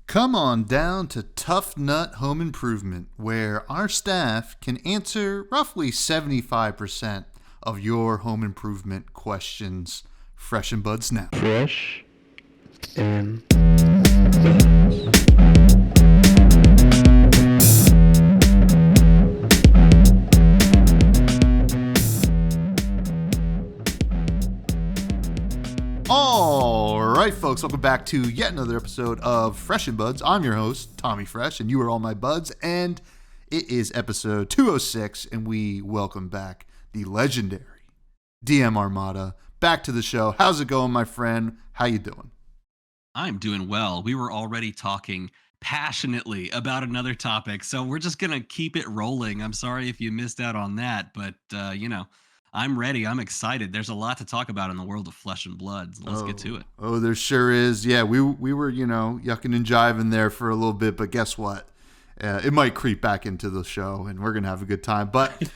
Come on down to Tough Nut Home Improvement, where our staff can answer roughly 75% of your home improvement questions. Fresh and Buds now. Fresh and All right, folks, welcome back to yet another episode of Fresh and Buds. I'm your host, Tommy Fresh, and you are all my buds, and it is episode 206, and we welcome back the legendary DMArmada back to the show. How's it going, my friend? How you doing? I'm doing well. We were already talking passionately about another topic, so we're just going to keep it rolling. I'm sorry if you missed out on that, but, I'm ready. I'm excited. There's a lot to talk about in the world of flesh and blood. So let's get to it. Oh, there sure is. Yeah, we were, yucking and jiving there for a little bit, but guess what? It might creep back into the show, and we're going to have a good time. But,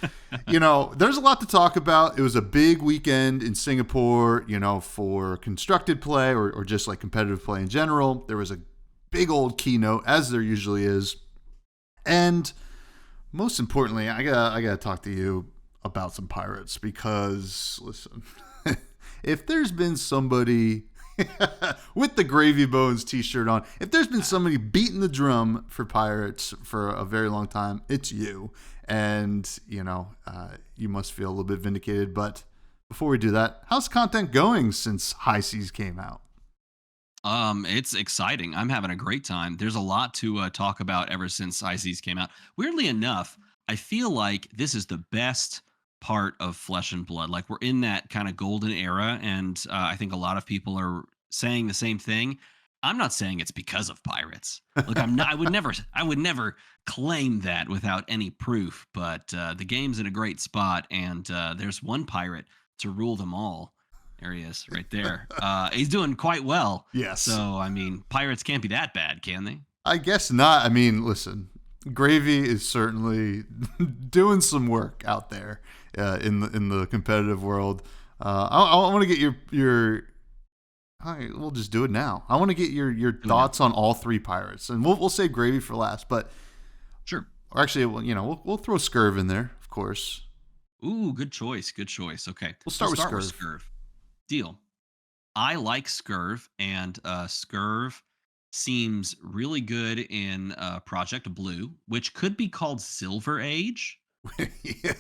there's a lot to talk about. It was a big weekend in Singapore, for constructed play or just like competitive play in general. There was a big old keynote, as there usually is. And most importantly, I gotta talk to you about some pirates because, listen, if there's been somebody with the Gravy Bones t-shirt on, if there's been somebody beating the drum for pirates for a very long time, it's you. And, you must feel a little bit vindicated. But before we do that, how's content going since High Seas came out? It's exciting. I'm having a great time. There's a lot to talk about ever since High Seas came out. Weirdly enough, I feel like this is the best part of Flesh and Blood. Like, we're in that kind of golden era, and I think a lot of people are saying the same thing. I'm not saying it's because of pirates. Look, I'm not. I would never claim that without any proof. But the game's in a great spot, and there's one pirate to rule them all. There he is, right there. He's doing quite well. Yes. So, I mean, pirates can't be that bad, can they? I guess not. I mean, listen, Gravy is certainly doing some work out there in the competitive world. I want to get your. All right, we'll just do it now. I want to get your thoughts on all three pirates, and we'll save Gravy for last. But sure. Or actually, we'll throw Scurv in there, of course. Ooh, good choice. Good choice. Okay, we'll start with Scurv. Deal. I like Scurv, and Scurv seems really good in Project Blue, which could be called Silver Age. Yeah.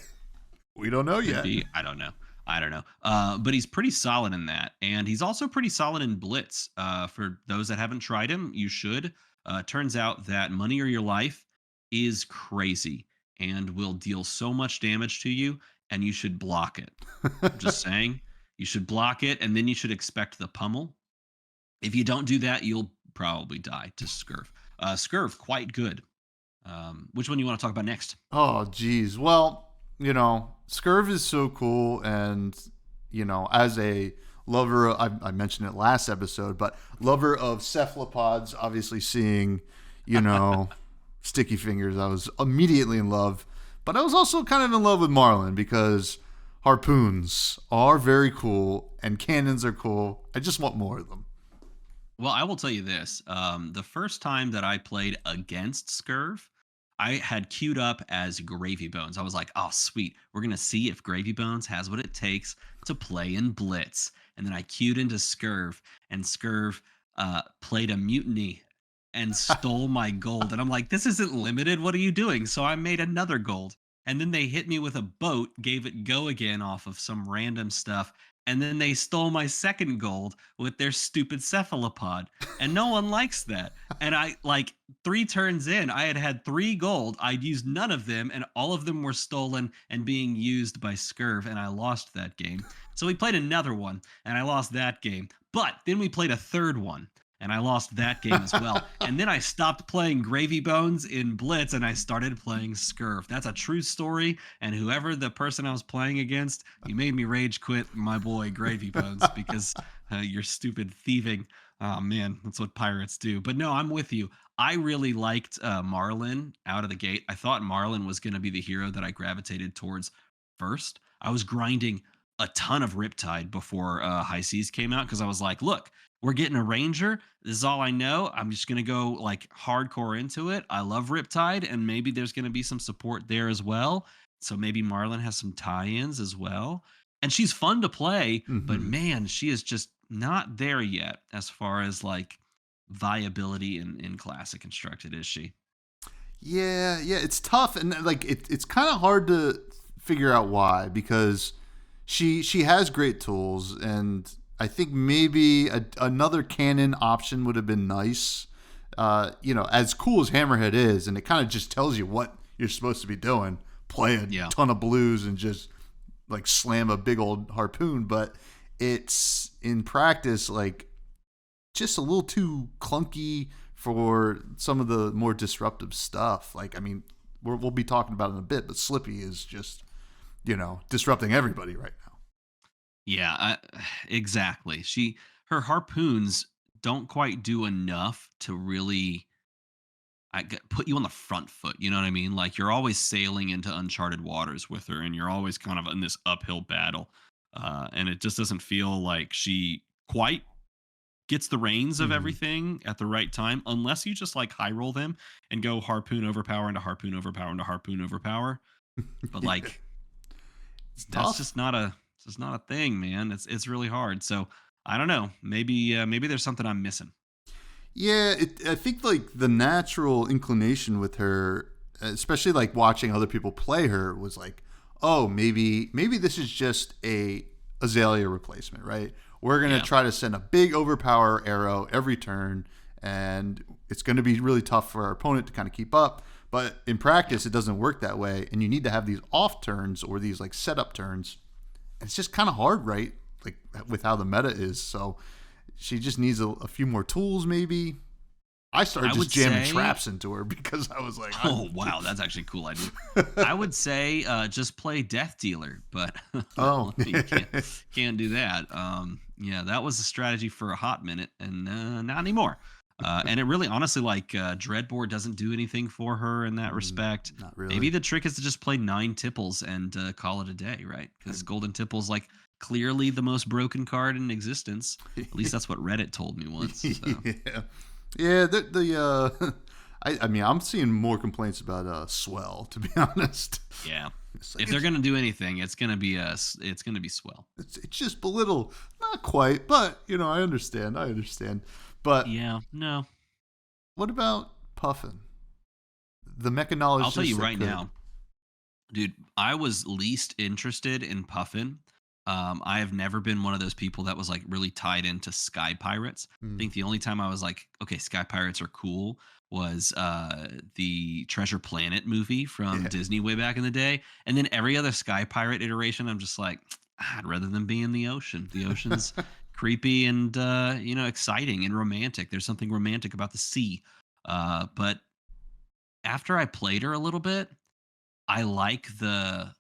We don't know yet. I don't know. But he's pretty solid in that. And he's also pretty solid in Blitz. For those that haven't tried him, you should. Turns out that Money or Your Life is crazy and will deal so much damage to you, and you should block it. I'm just saying. You should block it, and then you should expect the pummel. If you don't do that, you'll probably die to Scurv. Scurv, quite good. Which one do you want to talk about next? Oh, geez. Well, Scurv is so cool, and, as a lover, I mentioned it last episode, but lover of cephalopods, obviously seeing, Sticky Fingers, I was immediately in love. But I was also kind of in love with Marlin because harpoons are very cool and cannons are cool. I just want more of them. Well, I will tell you this. The first time that I played against Scurv, I had queued up as Gravy Bones. I was like, oh, sweet. We're going to see if Gravy Bones has what it takes to play in Blitz. And then I queued into Scurv, and Scurv played a mutiny and stole my gold. And I'm like, this isn't limited. What are you doing? So I made another gold. And then they hit me with a boat, gave it go again off of some random stuff. And then they stole my second gold with their stupid cephalopod. And no one likes that. And I, 3 turns in, I had 3 gold. I'd used none of them, and all of them were stolen and being used by Scurv, and I lost that game. So we played another one, and I lost that game. But then we played a third one, and I lost that game as well. And then I stopped playing Gravy Bones in Blitz, and I started playing Scurv. That's a true story, and whoever the person I was playing against, you made me rage quit my boy Gravy Bones because you're stupid thieving. Oh, man, that's what pirates do. But no, I'm with you. I really liked Marlin out of the gate. I thought Marlin was going to be the hero that I gravitated towards first. I was grinding a ton of Riptide before High Seas came out because I was like, look, we're getting a ranger. This is all I know. I'm just gonna go like hardcore into it. I love Riptide, and maybe there's gonna be some support there as well. So maybe Marlin has some tie-ins as well. And she's fun to play, but Hmm. man, she is just not there yet as far as like viability in classic constructed, is she? Yeah, yeah, it's tough, and like it's kind of hard to figure out why, because she has great tools, and I think maybe another cannon option would have been nice. As cool as Hammerhead is, and it kind of just tells you what you're supposed to be doing. Play a Yeah. ton of blues and just like slam a big old harpoon, but it's in practice like just a little too clunky for some of the more disruptive stuff. Like, I mean, we'll be talking about it in a bit, but Slippy is just, disrupting everybody right now. Yeah, exactly. Her harpoons don't quite do enough to really put you on the front foot. You know what I mean? Like you're always sailing into uncharted waters with her, and you're always kind of in this uphill battle. And it just doesn't feel like she quite gets the reins of Hmm. everything at the right time, unless you just like high roll them and go harpoon overpower into harpoon overpower into harpoon overpower. But Yeah, like it's that's tough. just not a thing, man. It's really hard. So I don't know. Maybe there's something I'm missing. Yeah, I think like the natural inclination with her, especially like watching other people play her, was like, oh, maybe this is just a Azalea replacement, right? We're gonna Yeah. try to send a big overpower arrow every turn, and it's gonna be really tough for our opponent to kind of keep up. But in Yeah. practice, it doesn't work that way, and you need to have these off turns or these like setup turns. And it's just kind of hard, right? Like with how the meta is, so she just needs a few more tools, maybe. I started I just would jamming say traps into her because I was like, oh wow, that's actually a cool idea. I would say just play Death Dealer, but oh, you can't do that. Yeah, that was a strategy for a hot minute, and not anymore. And it really, honestly, like Dreadboard doesn't do anything for her in that respect. not Maybe really. the trick is to just play 9 Tipples and call it a day, right? Because Golden Tipple's like clearly the most broken card in existence. At least that's what Reddit told me once. So Yeah, yeah. I mean, I'm seeing more complaints about swell. To be honest, yeah, it's like if they're gonna do anything, it's gonna be swell. it's just belittle, not quite, but I understand. I understand. But Yeah, no. what about Puffin, the I'll tell you mechanologist that right could? now, dude, I was least interested in Puffin. I have never been one of those people that was like really tied into Sky Pirates. I Hmm. think the only time I was like, okay, Sky Pirates are cool was the Treasure Planet movie from Yeah. Disney way back in the day. And then every other Sky Pirate iteration, I'm just like, I'd rather than be in the ocean. The ocean's creepy and exciting and romantic. There's something romantic about the sea. But after I played her a little bit, I like the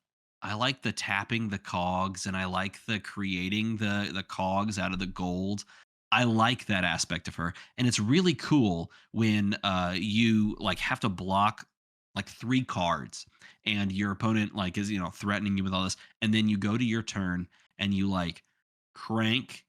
I like the tapping the cogs, and I like the creating the cogs out of the gold. I like that aspect of her. And it's really cool when you like have to block like 3 cards and your opponent like is threatening you with all this, and then you go to your turn and you like crank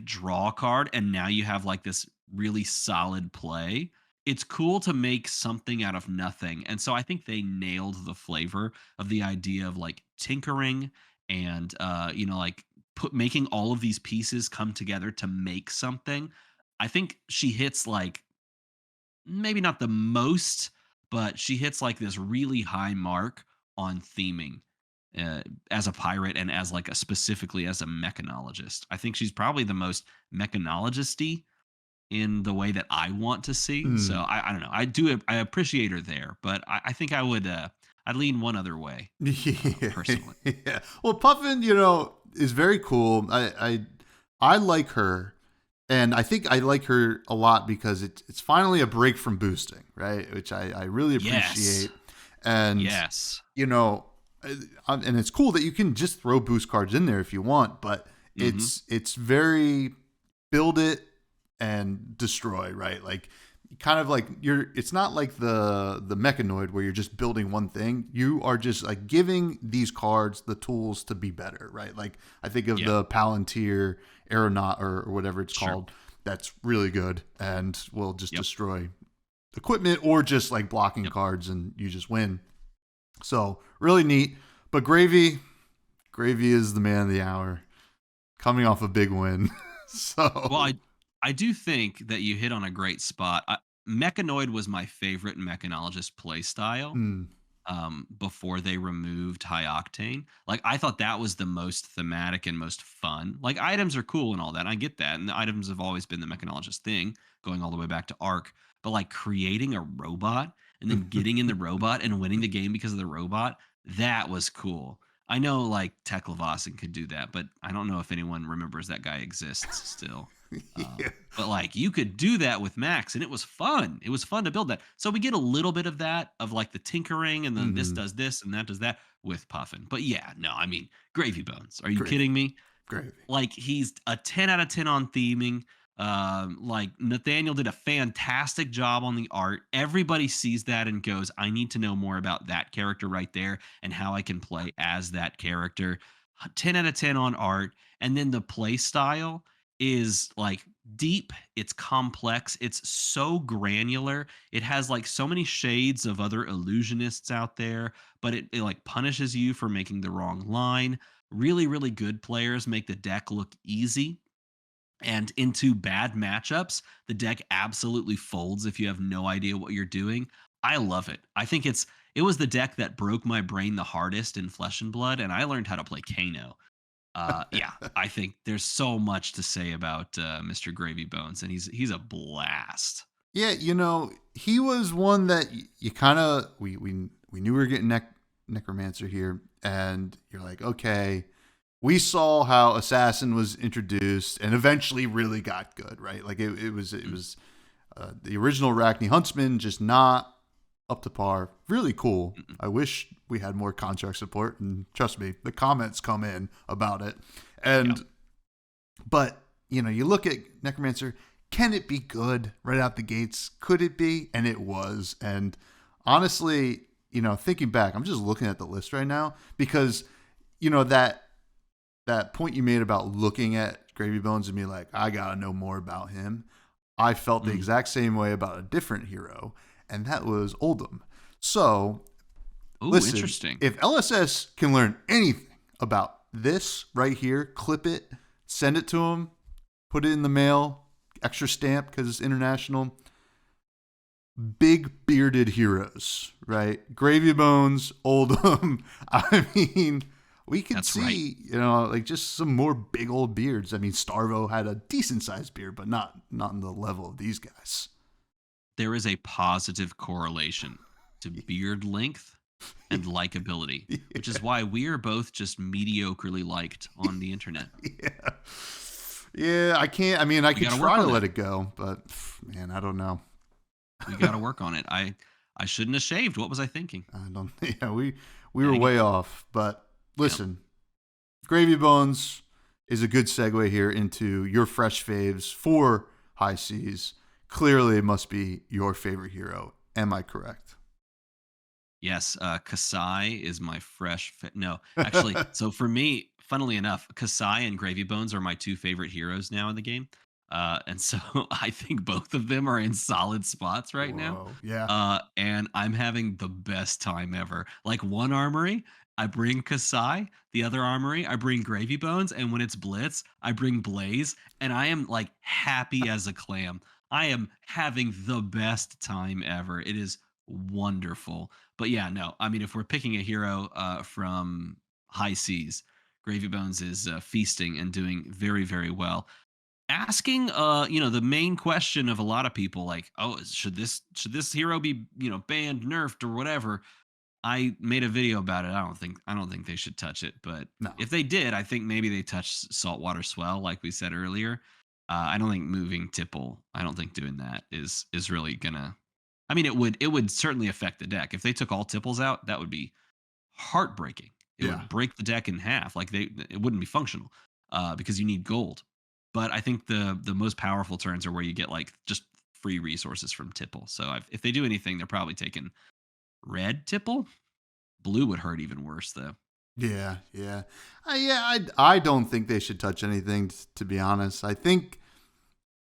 draw a card, and now you have like this really solid play. It's cool to make something out of nothing. And so I think they nailed the flavor of the idea of like tinkering and like making all of these pieces come together to make something. I think she hits like maybe not the most, but she hits like this really high mark on theming uh, as a pirate and as like a specifically as a mechanologist. I think she's probably the most mechanologisty in the way that I want to see. So Hmm. I don't know. I appreciate her there, but I think I'd lean one other way, Yeah. personally. Yeah. Well, Puffin, is very cool. I like her, and I think I like her a lot because it's finally a break from boosting, right? Which I really Yes. appreciate. And Yes. you know, and it's cool that you can just throw boost cards in there if you want, but Hmm. it's very build it and destroy, right? Like kind of like it's not like the mechanoid where you're just building one thing. You are just like giving these cards the tools to be better, right? Like I think of Yeah. the Palantir Aeronaut or whatever it's Sure. called. that's really good and will just Yep. destroy equipment or just like blocking Yep. cards and you just win. So really neat. But Gravy is the man of the hour, coming off a big win. So Well, I do think that you hit on a great spot. Mechanoid was my favorite mechanologist play style. mm, Before they removed high octane. Like I thought that was the most thematic and most fun. Like items are cool and all that. I get that. And the items have always been the mechanologist thing, going all the way back to Arc. But like creating a robot and then getting in the robot and winning the game because of the robot, that was cool. I know like Tech Levasin could do that, but I don't know if anyone remembers that guy exists still. yeah. But like you could do that with Max, and it was fun. It was fun to build that. So we get a little bit of that of like the tinkering, and then this Mhm. does this and that does that with Puffin. But yeah, no, I mean Gravy Bones. Are you Gravy. kidding me? Gravy. Like he's a 10 out of 10 on theming. Like Nathaniel did a fantastic job on the art. Everybody sees that and goes, I need to know more about that character right there and how I can play as that character. 10 out of 10 on art. And then the play style is like deep, it's complex, it's so granular. It has like so many shades of other illusionists out there, but it like punishes you for making the wrong line. Really, really good players make the deck look easy. And into bad matchups, the deck absolutely folds if you have no idea what you're doing. I love it. I think it was the deck that broke my brain the hardest in Flesh and Blood, and I learned how to play Kano. Yeah, I think there's so much to say about Mr. Gravy Bones, and he's a blast. Yeah, he was one that you kind of we knew we were getting Necromancer here, and you're like, okay, we saw how Assassin was introduced and eventually really got good, right? Like it was the original Arachne Huntsman, just not up to par. Really cool. Mm-mm. I wish we had more contract support, and trust me, the comments come in about it. And Yep. but you look at Necromancer. Can it be good right out the gates? Could it be? And it was. And honestly, thinking back, I'm just looking at the list right now because that point you made about looking at Gravy Bones and be like, I gotta know more about him. I felt the exact same way about a different hero, and that was Oldham. So, Ooh, listen, interesting. if LSS can learn anything about this right here, clip it, send it to him, put it in the mail, extra stamp because it's international. Big bearded heroes, right? Gravy Bones, Oldham. I mean, we could That's see, like just some more big old beards. I mean, Starvo had a decent sized beard, but not in the level of these guys. There is a positive correlation to beard length and likability, which is why we are both just mediocrely liked on the internet. Yeah. Yeah, I can't. I mean, I could gotta try work to on let it. it go, but man, I don't know. We got to work on it. I shouldn't have shaved. What was I thinking? I don't. Yeah, we were Dang way it. off. But Yep. listen, Gravy Bones is a good segue here into your fresh faves for High Seas. Clearly, it must be your favorite hero. Am I correct? Yes, Kasai is my fresh. No, actually, so for me, funnily enough, Kasai and Gravy Bones are my two favorite heroes now in the game, and so I think both of them are in solid spots right now. Whoa. Yeah. And I'm having the best time ever. Like one armory, I bring Kasai. The other armory, I bring Gravy Bones. And when it's Blitz, I bring Blaze. And I am like happy as a clam. I am having the best time ever. It is wonderful. But yeah, no, I mean, if we're picking a hero from High Seas, Gravy Bones is feasting and doing very, very well. Asking the main question of a lot of people, like, oh, should this hero be banned, nerfed, or whatever. I made a video about it. I don't think they should touch it, but No. if they did, I think maybe they touched Saltwater Swell, like we said earlier. I don't think moving Tipple, I don't think doing that is really gonna. I mean, it would certainly affect the deck if they took all Tipples out. That would be heartbreaking. It Yeah. would break the deck in half. Like it wouldn't be functional because you need gold. But I think the most powerful turns are where you get like just free resources from Tipple. So if they do anything, they're probably taking red Tipple. Blue would hurt even worse though. Yeah. Yeah. I don't think they should touch anything. To be honest, I think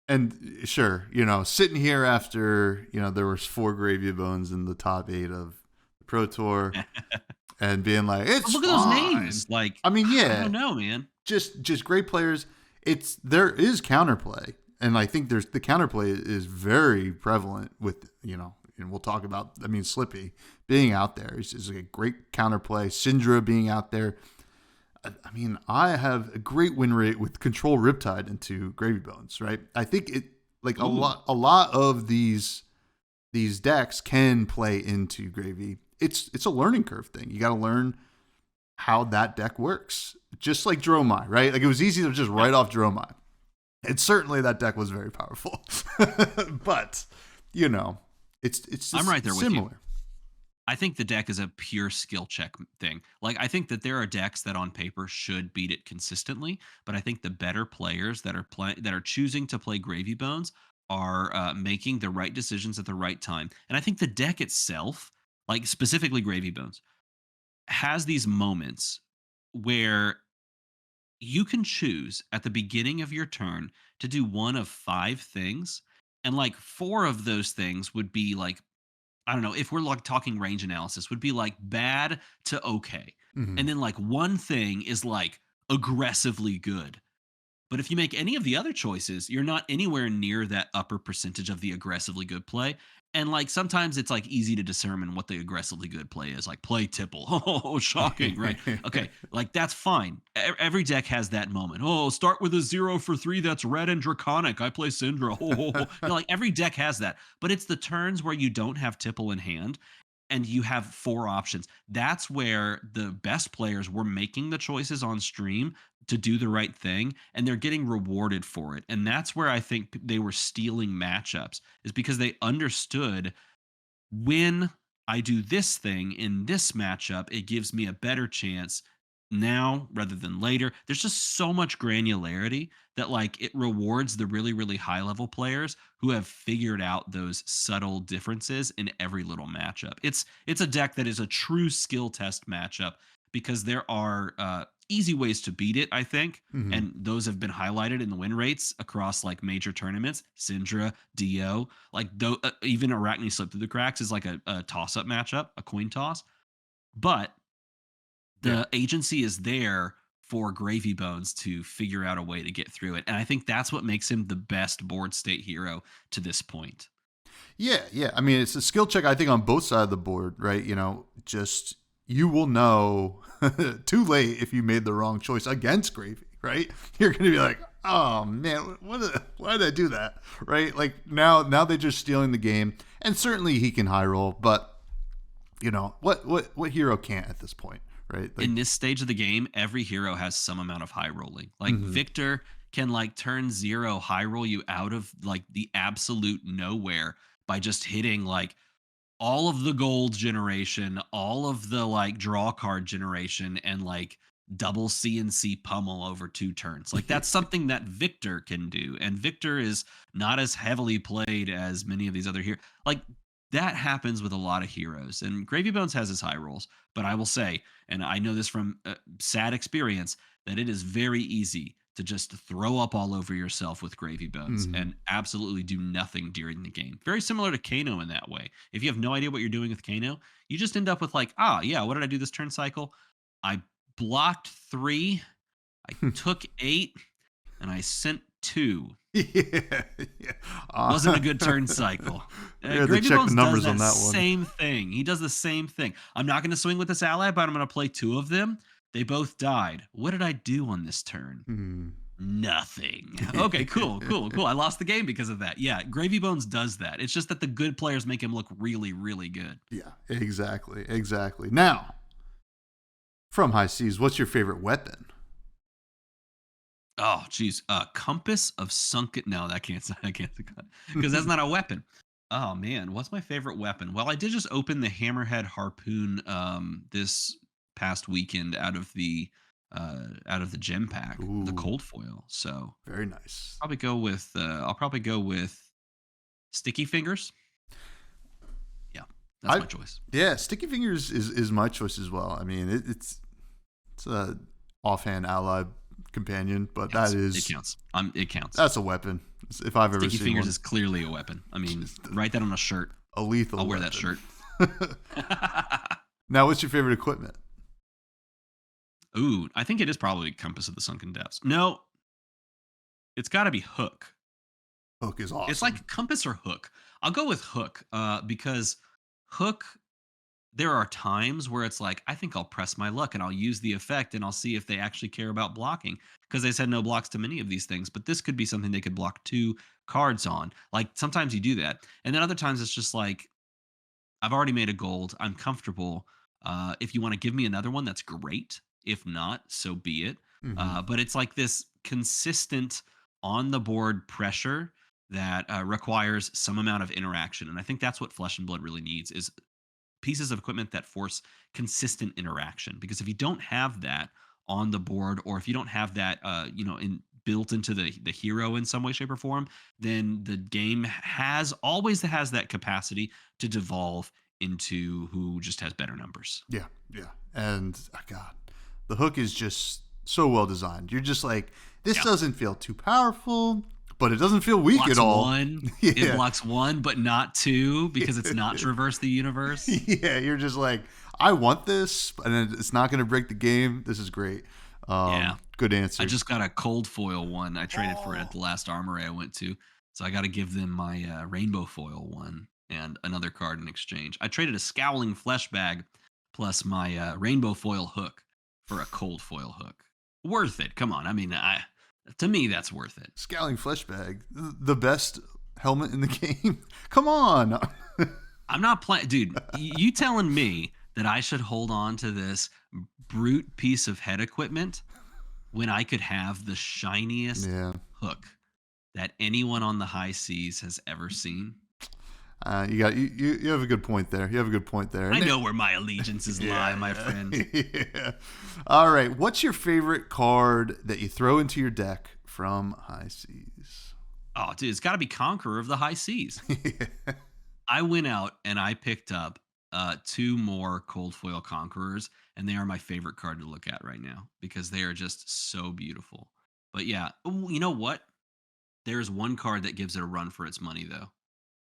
And sure, sitting here after, there was 4 Gravy Bones in the top 8 of the Pro Tour and being like, it's Look at fine. those names. Like, I mean, yeah. I don't know, man. Just great players. There is counterplay. And I think the counterplay is very prevalent with, and we'll talk about, Slippy being out there is a great counterplay. Syndra being out there. I have a great win rate with Control Riptide into Gravy Bones, right? I think a lot of these decks can play into Gravy. It's a learning curve thing. You got to learn how that deck works. Just like Dromai, right? Like it was easy to just write off Dromai. And certainly that deck was very powerful. But, it's just I'm right there similar. with you. I think the deck is a pure skill check thing. Like, I think that there are decks that on paper should beat it consistently, but I think the better players that are choosing to play Gravy Bones are making the right decisions at the right time. And I think the deck itself, like specifically Gravy Bones, has these moments where you can choose at the beginning of your turn to do one of 5 things, and like 4 of those things would be like, I don't know, if we're like talking range analysis, would be like bad to okay. Mhm. And then like one thing is like aggressively good. But if you make any of the other choices, you're not anywhere near that upper percentage of the aggressively good play. And like sometimes it's like easy to discern what the aggressively good play is. Like play Tipple. Oh, shocking, right? Okay, like that's fine. Every deck has that moment. Oh, start with a 0 for 3 that's red and draconic. I play Syndra. Like every deck has that. But it's the turns where you don't have Tipple in hand and you have 4 options. That's where the best players were making the choices on stream to do the right thing, and they're getting rewarded for it. And that's where I think they were stealing matchups, is because they understood, when I do this thing in this matchup, it gives me a better chance now rather than later. There's just so much granularity that like it rewards the really, really high level players who have figured out those subtle differences in every little matchup. It's a deck that is a true skill test matchup, because there are easy ways to beat it, I think. Mhm. And those have been highlighted in the win rates across like major tournaments. Syndra, Dio, like even Arachne Slip Through the Cracks is like a toss-up matchup, a coin toss. But the agency is there for Gravy Bones to figure out a way to get through it. And I think that's what makes him the best board state hero to this point. Yeah. It's a skill check, I think, on both sides of the board, right? Just you will know too late if you made the wrong choice against Gravy, right? You're going to be like, oh, man, why did I do that, right? Like, now they're just stealing the game. And certainly he can high roll, but, what hero can't at this point, right? Like, in this stage of the game, every hero has some amount of high rolling. Like Victor can like turn 0 high roll you out of like the absolute nowhere by just hitting like all of the gold generation, all of the like draw card generation, and like double CNC pummel over 2 turns. Like that's something that Victor can do. And Victor is not as heavily played as many of these other heroes. Like that happens with a lot of heroes. And Gravy Bones has his high rolls. But I will say, and I know this from sad experience, that it is very easy to just throw up all over yourself with Gravy Bones and absolutely do nothing during the game. Very similar to Kano in that way. If you have no idea what you're doing with Kano, you just end up with like, what did I do this turn cycle? I blocked 3, I took 8, and I sent 2. Wasn't a good turn cycle. Gravy Bones does that same thing. He does the same thing. I'm not going to swing with this ally, but I'm going to play 2 of them. They both died. What did I do on this turn? Nothing. Okay, cool. I lost the game because of that. Yeah, Gravy Bones does that. It's just that the good players make him look really, really good. Yeah, exactly. Now, from High Seas, what's your favorite weapon? Oh, geez. Compass of Sunken. No, I can't because that's not a weapon. Oh man, what's my favorite weapon? Well, I did just open the Hammerhead Harpoon this past weekend out of the gem pack, the cold foil. So very nice. I'll probably go with Sticky Fingers. Yeah, that's my choice. Yeah, Sticky Fingers is my choice as well. I mean, it's a offhand ally companion, but Counts. that is it counts. It counts. That's a weapon if I've ever Sticky seen fingers one. is clearly a weapon. I mean, write that on a shirt. A lethal. I'll wear weapon. that shirt. Now, what's your favorite equipment? Ooh, I think it is probably Compass of the Sunken Depths. No, it's got to be Hook. Hook is awesome. It's like Compass or Hook. I'll go with Hook because Hook, there are times where it's like, I think I'll press my luck and I'll use the effect and I'll see if they actually care about blocking, because they said no blocks to many of these things. But this could be something they could block 2 cards on. Like sometimes you do that. And then other times it's just like, I've already made a gold. I'm comfortable. If you want to give me another one, that's great. If not, so be it. But it's like this consistent on the board pressure that requires some amount of interaction. And I think that's what Flesh and Blood really needs, is pieces of equipment that force consistent interaction. Because if you don't have that on the board, or if you don't have that, built into the hero in some way, shape, or form, then the game always has that capacity to devolve into who just has better numbers. Yeah. And God, the Hook is just so well designed. You're just like, this doesn't feel too powerful, but it doesn't feel weak at all. It blocks 1, but not 2, because it's not Traverse the Universe. Yeah, you're just like, I want this, and it's not going to break the game. This is great. Good answer. I just got a cold foil one. I traded for it at the last armory I went to. So I got to give them my rainbow foil one and another card in exchange. I traded a Scowling Flesh Bag plus my rainbow foil hook for a cold foil hook. Worth it. Come on. I mean, to me, that's worth it. Scowling Flesh Bag, the best helmet in the game. Come on. I'm not playing. Dude, you telling me that I should hold on to this brute piece of head equipment when I could have the shiniest hook that anyone on the high seas has ever seen? You have a good point there. I know where my allegiances lie, my friend. Yeah. All right. What's your favorite card that you throw into your deck from High Seas? Oh, dude, it's got to be Conqueror of the High Seas. I went out and I picked up 2 more cold foil Conquerors, and they are my favorite card to look at right now because they are just so beautiful. But yeah, you know what? There's one card that gives it a run for its money, though.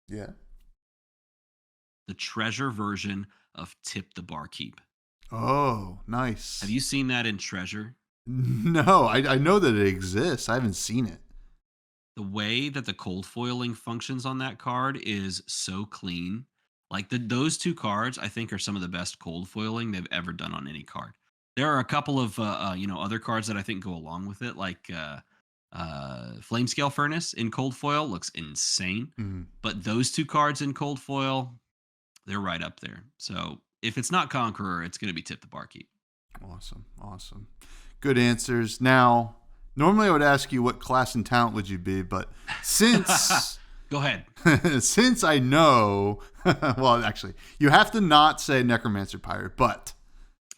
Yeah. The treasure version of Tip the Barkeep. Oh, nice. Have you seen that in Treasure? No, I know that it exists. I haven't seen it. The way that the cold foiling functions on that card is so clean. Like those 2 cards, I think, are some of the best cold foiling they've ever done on any card. There are a couple of other cards that I think go along with it, like Flamescale Furnace in cold foil looks insane. But those 2 cards in cold foil, they're right up there. So if it's not Conqueror, it's going to be Tip the Barkeep. Awesome. Good answers. Now, normally I would ask you what class and talent would you be, but since go ahead. Since I know, well, actually, you have to not say Necromancer Pirate, but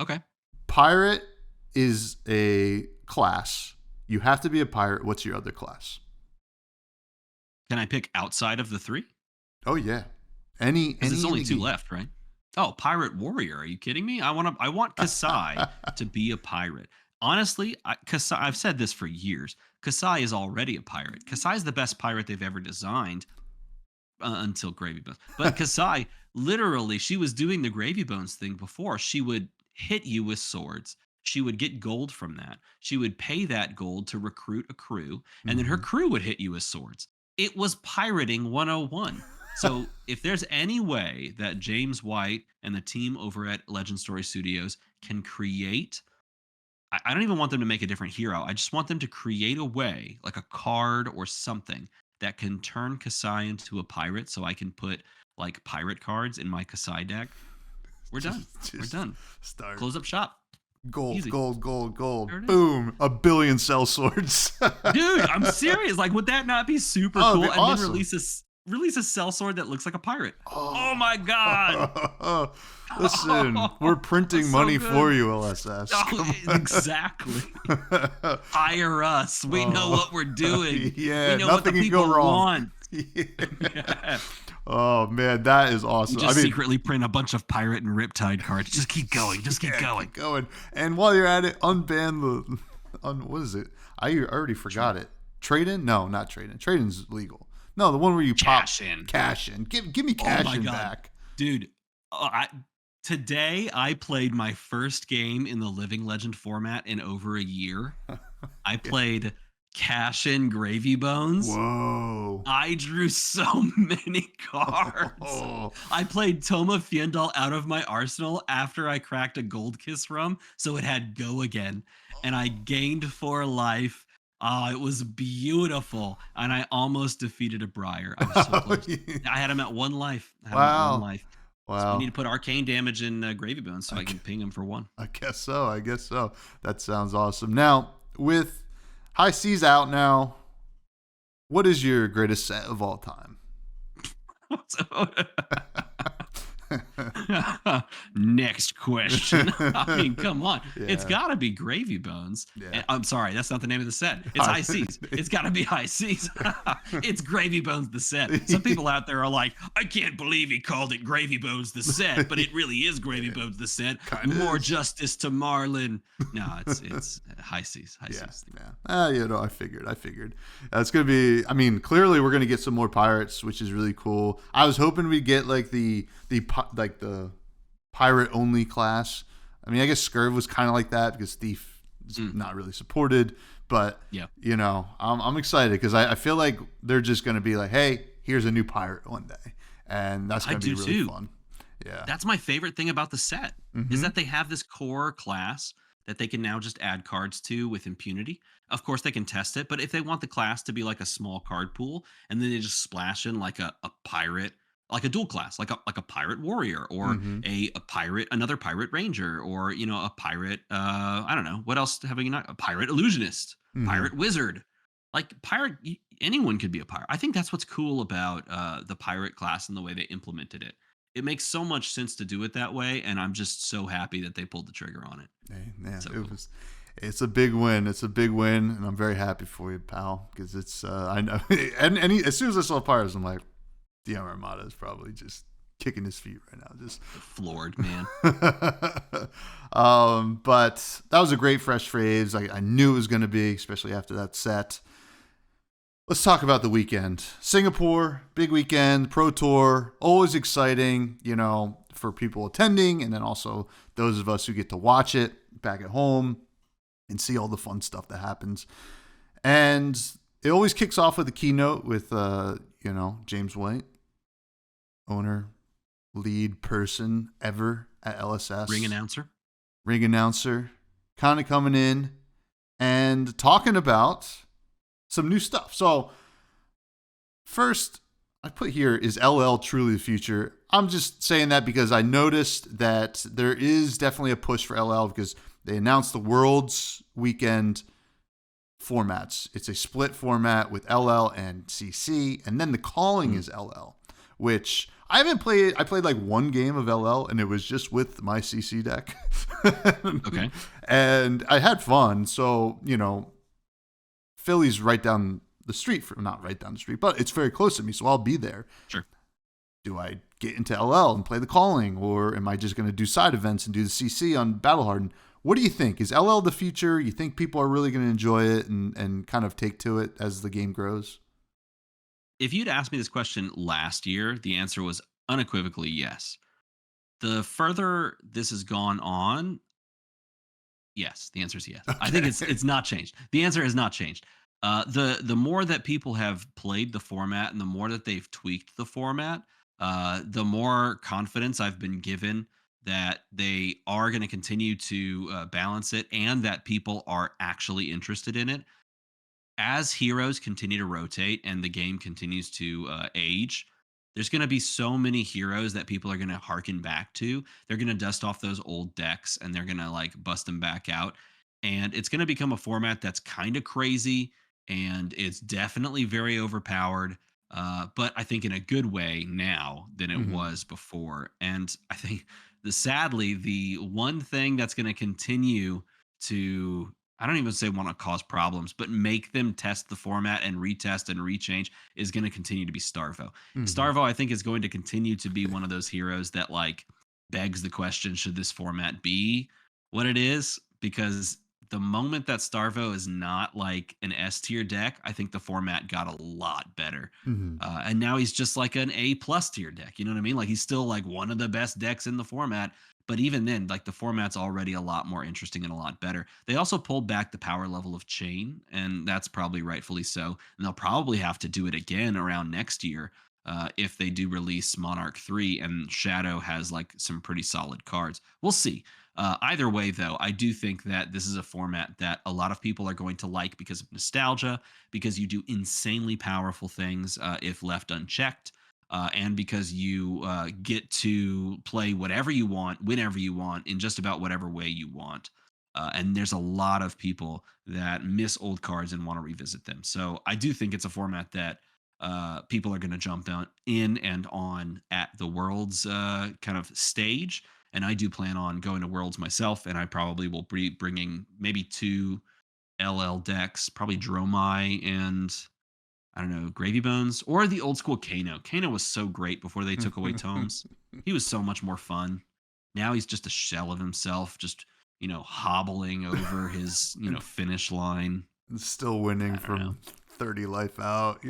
okay. Pirate is a class. You have to be a pirate. What's your other class? Can I pick outside of the 3? Oh yeah. Any there's only 2 left, right? Oh, Pirate Warrior. Are you kidding me? I want Kasai to be a pirate. Honestly, Kasai, I've said this for years. Kasai is already a pirate. Kasai is the best pirate they've ever designed until Gravy Bones. But Kasai, literally, she was doing the Gravy Bones thing before. She would hit you with swords. She would get gold from that. She would pay that gold to recruit a crew, and then her crew would hit you with swords. It was pirating 101. So if there's any way that James White and the team over at Legend Story Studios can create, I don't even want them to make a different hero. I just want them to create a way, like a card or something, that can turn Kasai into a pirate so I can put like pirate cards in my Kasai deck. We're done. We're done. Start. Close up shop. Gold, Easy. gold. Boom. 1 billion cell swords. Dude, I'm serious. Like, would that not be super cool? And awesome. Then release a cell sword that looks like a pirate. Oh my God. Listen, we're printing so money good. for you, LSS. Oh, exactly. Hire us. We know what we're doing. Yeah, we know nothing what the can people go wrong. want. Yeah. Oh man, that is awesome. You just secretly print a bunch of pirate and riptide cards. Just keep going. Just keep going. Keep going. And while you're at it, unban what is it? I already forgot it. Trade in? No, not trade in. Trade in's legal. No, the one where you Cash in. Cash in. Give me cash in back. Dude, today I played my first game in the Living Legend format in over a year. I played Cash in Gravy Bones. Whoa. I drew so many cards. Oh. I played Toma Fiendal out of my arsenal after I cracked a Gold Kiss rum, so it had go again. And I gained 4 life. It was beautiful. And I almost defeated a Briar. I was so close. I had him at 1 life. Wow. So we need to put arcane damage in Gravy Bones so I can ping him for 1. I guess so. That sounds awesome. Now, with High Seas out now, what is your greatest set of all time? Next question. I mean, come on. Yeah. It's got to be Gravy Bones. Yeah. I'm sorry, that's not the name of the set. It's High Seas. It's got to be High Seas. It's Gravy Bones the set. Some people out there are like, I can't believe he called it Gravy Bones the set, but it really is Gravy Bones the set. More justice to Marlin. No, it's High Seas. High Seas. Yeah. I figured. It's going to be, I mean, clearly we're going to get some more pirates, which is really cool. I was hoping we'd get like the pirate only class. I mean, I guess Scurv was kind of like that because Thief is not really supported, but I'm excited because I feel like they're just going to be like, hey, here's a new pirate one day, and that's going to be really fun. Yeah, that's my favorite thing about the set is that they have this core class that they can now just add cards to with impunity. Of course, they can test it, but if they want the class to be like a small card pool, and then they just splash in like a pirate, like a dual class, like a pirate warrior, or another pirate ranger, or a pirate. I don't know what else have we not? A pirate illusionist, pirate wizard, like pirate. Anyone could be a pirate. I think that's what's cool about the pirate class and the way they implemented it. It makes so much sense to do it that way, and I'm just so happy that they pulled the trigger on it. Yeah, so cool. It's a big win. It's a big win, and I'm very happy for you, pal, because it's. I know, and as soon as I saw pirates, I'm like, DMArmada is probably just kicking his feet right now, just floored, man. But that was a great fresh phrase. I knew it was going to be, especially after that set. Let's talk about the weekend. Singapore, big weekend, Pro Tour, always exciting, for people attending, and then also those of us who get to watch it back at home and see all the fun stuff that happens. And it always kicks off with a keynote with, James White, owner, lead person ever at LSS. Ring announcer, kind of coming in and talking about some new stuff. So first, I put here, is LL truly the future? I'm just saying that because I noticed that there is definitely a push for LL because they announced the Worlds weekend formats. It's a split format with LL and CC, and then the calling is LL, which I haven't played. I played like one game of LL, and it was just with my CC deck. Okay. And I had fun. So, Philly's right down the street, not right down the street, but it's very close to me, so I'll be there. Sure. Do I get into LL and play the calling, or am I just going to do side events and do the CC on Battlehardened? What do you think? Is LL the future? You think people are really going to enjoy it and kind of take to it as the game grows? If you'd asked me this question last year, the answer was unequivocally yes. The further this has gone on, yes, the answer is yes. Okay. I think it's not changed. The answer has not changed. The more that people have played the format and the more that they've tweaked the format, the more confidence I've been given that they are going to continue to balance it and that people are actually interested in it. As heroes continue to rotate and the game continues to age, there's going to be so many heroes that people are going to harken back to. They're going to dust off those old decks and they're going to bust them back out. And it's going to become a format that's kind of crazy and it's definitely very overpowered. But I think in a good way now than it was before. And I think sadly, the one thing that's going to continue to, I don't even say want to cause problems, but make them test the format and retest and rechange is going to continue to be Starvo. Starvo, I think, is going to continue to be one of those heroes that begs the question, should this format be what it is? Because the moment that Starvo is not like an S tier deck, I think the format got a lot better. Mhm. And now he's just like an A plus tier deck. You know what I mean? Like he's still like one of the best decks in the format. But even then, like the format's already a lot more interesting and a lot better. They also pulled back the power level of Chain, and that's probably rightfully so. And they'll probably have to do it again around next year if they do release Monarch 3 and Shadow has like some pretty solid cards. We'll see. Either way, though, I do think that this is a format that a lot of people are going to like because of nostalgia, because you do insanely powerful things if left unchecked, and because you get to play whatever you want, whenever you want, in just about whatever way you want. And there's a lot of people that miss old cards and want to revisit them. So I do think it's a format that people are going to jump down in and on at the Worlds kind of stage. And I do plan on going to Worlds myself, and I probably will be bringing maybe 2 LL decks, probably Dromai and I don't know, Gravy Bones, or the old school Kano. Kano was so great before they took away tomes. He was so much more fun. Now he's just a shell of himself, just hobbling over his finish line. Still winning I don't know. from 30 life out.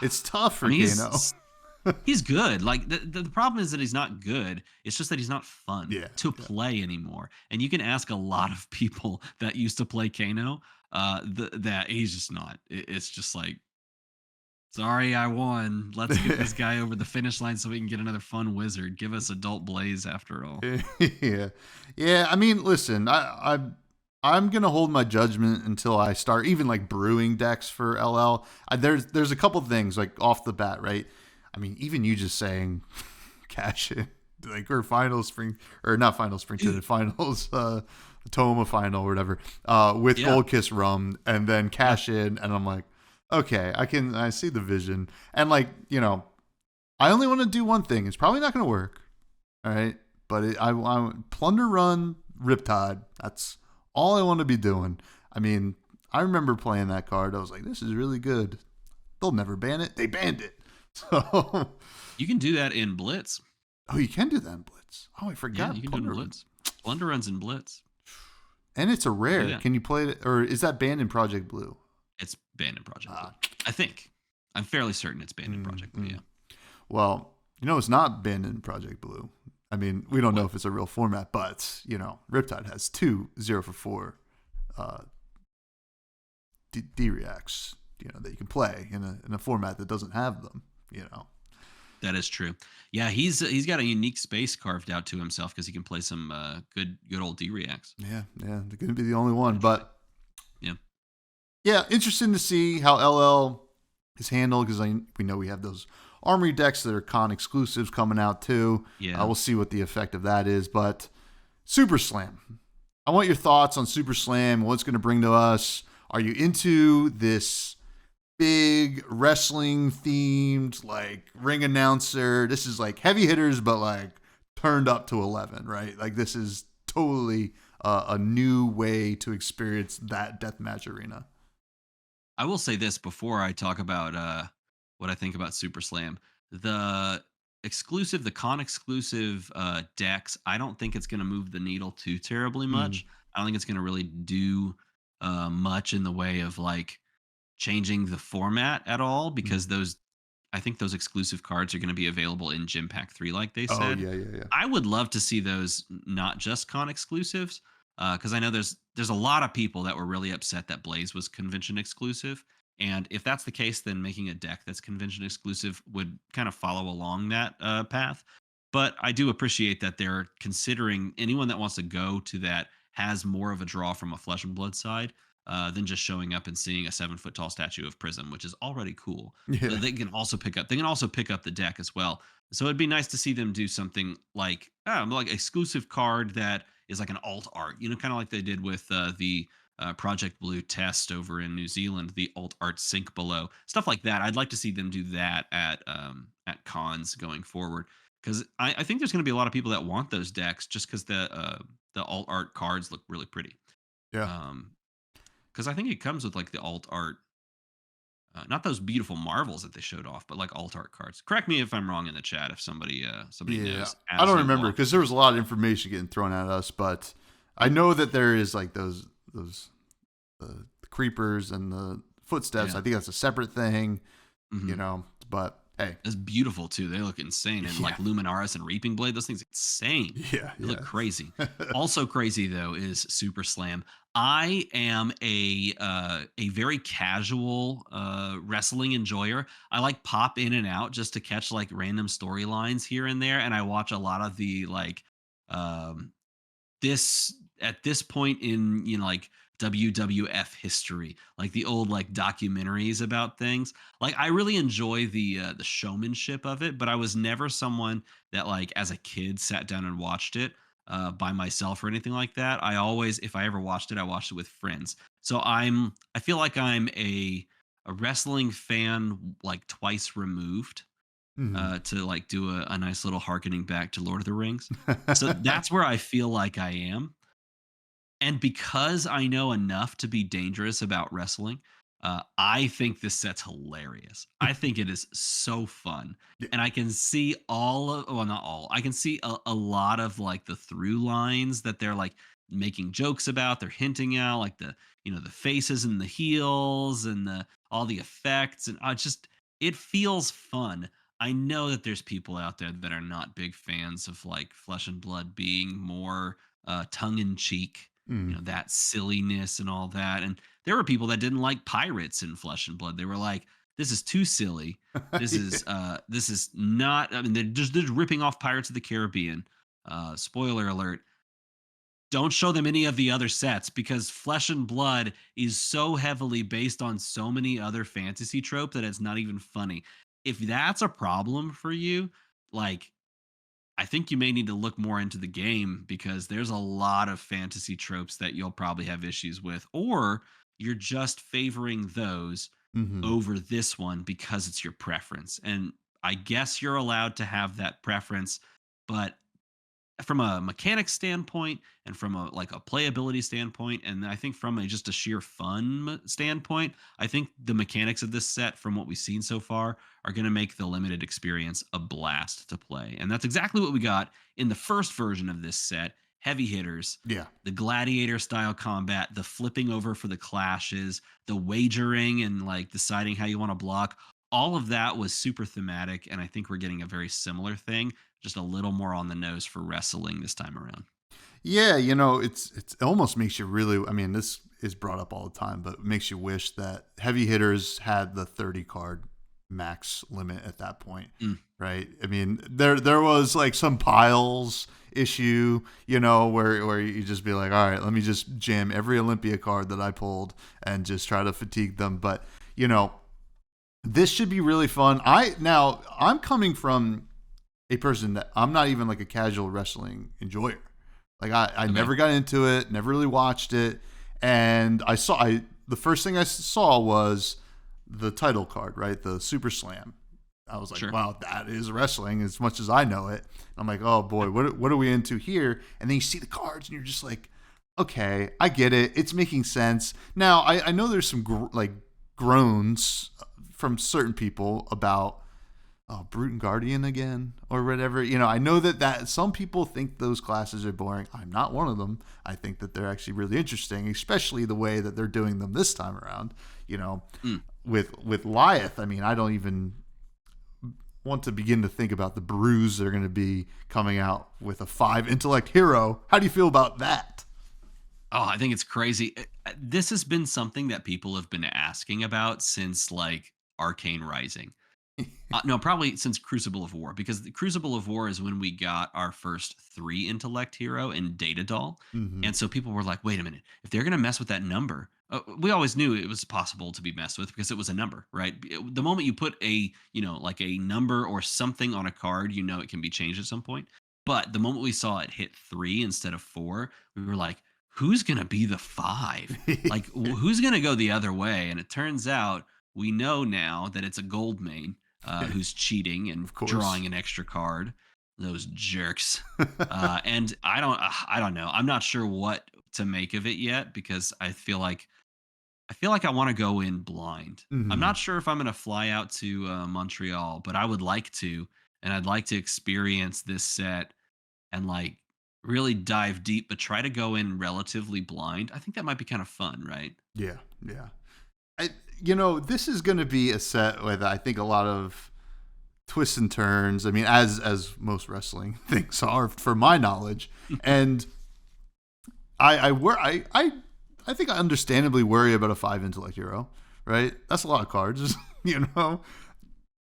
It's tough for I mean, Kano. he's good. Like the problem is that he's not good. It's just that he's not fun to play anymore. And you can ask a lot of people that used to play Kano that he's just not. It's just like, sorry, I won. Let's get this guy over the finish line so we can get another fun wizard. Give us Adult Blaze after all. Yeah. I mean, listen, I'm gonna hold my judgment until I start even like brewing decks for LL. There's a couple things like off the bat, right? I mean, even you just saying cash in, like, or finals spring, or not finals spring chicken, finals Toma final or whatever, with Gold Kiss Rum, and then cash in, and I'm like, okay, I see the vision, and like, I only want to do one thing. It's probably not going to work, all right, but I Plunder Run Riptide. That's all I want to be doing. I mean, I remember playing that card. I was like, this is really good. They'll never ban it. They banned it. So you can do that in Blitz. Oh, you can do that in Blitz. Oh, I forgot. Yeah, you can do it in Blitz. Plunder Runs in Blitz. And it's a rare. Can you play it, or is that banned in Project Blue? It's banned in Project Blue. I think. I'm fairly certain it's banned in Project Blue, yeah. Well, it's not banned in Project Blue. I mean, we don't know if it's a real format, but, Riptide has 2 0-for-4 D-Reacts, that you can play in a format that doesn't have them, That is true. Yeah, he's got a unique space carved out to himself because he can play some good old D-Reacts. Yeah, they're going to be the only one, but yeah, interesting to see how LL is handled because we know we have those Armory decks that are con exclusives coming out too. Yeah, we'll see what the effect of that is. But Super Slam, I want your thoughts on Super Slam. What it's going to bring to us. Are you into this big wrestling themed like ring announcer? This is like heavy hitters, but like turned up to 11, right? Like this is totally a new way to experience that deathmatch arena. I will say this before I talk about what I think about Super Slam. The con exclusive decks, I don't think it's going to move the needle too terribly much. I don't think it's going to really do much in the way of like changing the format at all, because I think those exclusive cards are going to be available in Gym Pack 3, like they said. Oh, yeah. I would love to see those not just con exclusives, because I know there's a lot of people that were really upset that Blaze was convention exclusive. And if that's the case, then making a deck that's convention exclusive would kind of follow along that path. But I do appreciate that they're considering anyone that wants to go to that has more of a draw from a Flesh and Blood side than just showing up and seeing a 7-foot tall statue of Prism, which is already cool. Yeah. They can also pick up the deck as well. So it'd be nice to see them do something like exclusive card that is like an alt art, kind of like they did with the Project Blue test over in New Zealand, the alt art Sink Below, stuff like that. I'd like to see them do that at cons going forward, because I think there's going to be a lot of people that want those decks just because the alt art cards look really pretty. Yeah. Because I think it comes with like the alt art, not those beautiful marvels that they showed off, but like alt art cards. Correct me if I'm wrong in the chat if somebody knows. I don't remember because there was a lot of information getting thrown at us, but I know that there is like those the creepers and the footsteps. Yeah. I think that's a separate thing, Mhm. but hey, It's beautiful too. They look insane. And like yeah, Luminaris and Reaping Blade, those things insane. yeah, They look yeah. crazy. Also crazy though is Super Slam. I am a very casual wrestling enjoyer. I like pop in and out just to catch like random storylines here and there, and I watch a lot of the like um this at this point in like WWF history, like the old like documentaries about things. Like I really enjoy the showmanship of it, but I was never someone that like as a kid sat down and watched it by myself or anything like that. I always, if I ever watched it, I watched it with friends. So I feel like I'm a wrestling fan like twice removed Mhm. to like do a nice little harkening back to Lord of the Rings. So that's where I feel like I am. And because I know enough to be dangerous about wrestling, I think this set's hilarious. I think it is so fun. Yeah. And I can see all of, well, not all, I can see a lot of like the through lines that they're like making jokes about. They're hinting out like the faces and the heels and all the effects. And I just, it feels fun. I know that there's people out there that are not big fans of like Flesh and Blood being more tongue in cheek, Mm. that silliness and all that. And there were people that didn't like pirates in Flesh and Blood. They were like, this is too silly. Yeah. This is not, I mean, they're ripping off Pirates of the Caribbean. Spoiler alert. Don't show them any of the other sets because Flesh and Blood is so heavily based on so many other fantasy trope that it's not even funny. If that's a problem for you, like I think you may need to look more into the game because there's a lot of fantasy tropes that you'll probably have issues with, or you're just favoring those Mhm. over this one because it's your preference. And I guess you're allowed to have that preference, but from a mechanic standpoint and from a playability standpoint, and I think from a just a sheer fun standpoint, I think the mechanics of this set from what we've seen so far are going to make the limited experience a blast to play. And that's exactly what we got in the first version of this set. Heavy hitters, Yeah. the gladiator style combat, the flipping over for the clashes, the wagering and like deciding how you want to block. All of that was super thematic, and I think we're getting a very similar thing, just a little more on the nose for wrestling this time around. Yeah, it almost makes you really. I mean, this is brought up all the time, but it makes you wish that heavy hitters had the 30 card max limit at that point, Mm, right? I mean, there was like some piles issue, where you just be like, all right, let me just jam every Olympia card that I pulled and just try to fatigue them. But this should be really fun. I'm coming from a person that I'm not even like a casual wrestling enjoyer. Like I okay, never got into it, never really watched it, and the first thing I saw was the title card, right? The Super Slam. I was like, sure. wow, that is wrestling as much as I know it. I'm like, oh boy, what are we into here? And then you see the cards, and you're just like, okay, I get it. It's making sense. Now I know there's some groans from certain people about Brute and Guardian again or whatever. I know that some people think those classes are boring. I'm not one of them. I think that they're actually really interesting, especially the way that they're doing them this time around. Mm. With Lyeth, I mean, I don't even want to begin to think about the brews that are going to be coming out with a 5 intellect hero. How do you feel about that? Oh, I think it's crazy. This has been something that people have been asking about since like Arcane Rising. No, probably since Crucible of War, because the Crucible of War is when we got our first 3 intellect hero in Data Doll. Mm-hmm. And so people were like, wait a minute, if they're going to mess with that number, we always knew it was possible to be messed with because it was a number, right? The moment you put like a number or something on a card, it can be changed at some point. But the moment we saw it hit 3 instead of 4, we were like, who's going to be the 5? Like, who's going to go the other way? And it turns out we know now that it's a gold main who's cheating and Of course. drawing an extra card. Those jerks. And I don't know. I'm not sure what to make of it yet because I feel like I want to go in blind. I'm Mm-hmm. not sure if I'm going to fly out to Montreal, but I would like to, and I'd like to experience this set and like really dive deep, but try to go in relatively blind. I think that might be kind of fun, right? Yeah, yeah. I, this is going to be a set with I think a lot of twists and turns. I mean, as most wrestling things are, for my knowledge, and I think I understandably worry about a 5 intellect hero, right? That's a lot of cards,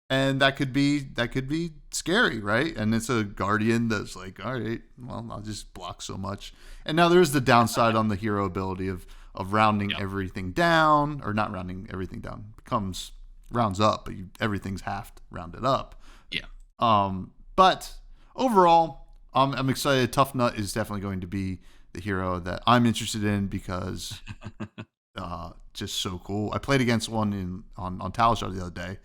and that could be scary, right? And it's a guardian that's like, all right, well, I'll just block so much. And now there's the downside on the hero ability of rounding Yep. everything down, or not rounding everything down. Becomes rounds up, but everything's half rounded up. Yeah. But overall, I'm excited. Tough Nut is definitely going to be the hero that I'm interested in because just so cool. I played against one on Talishar the other day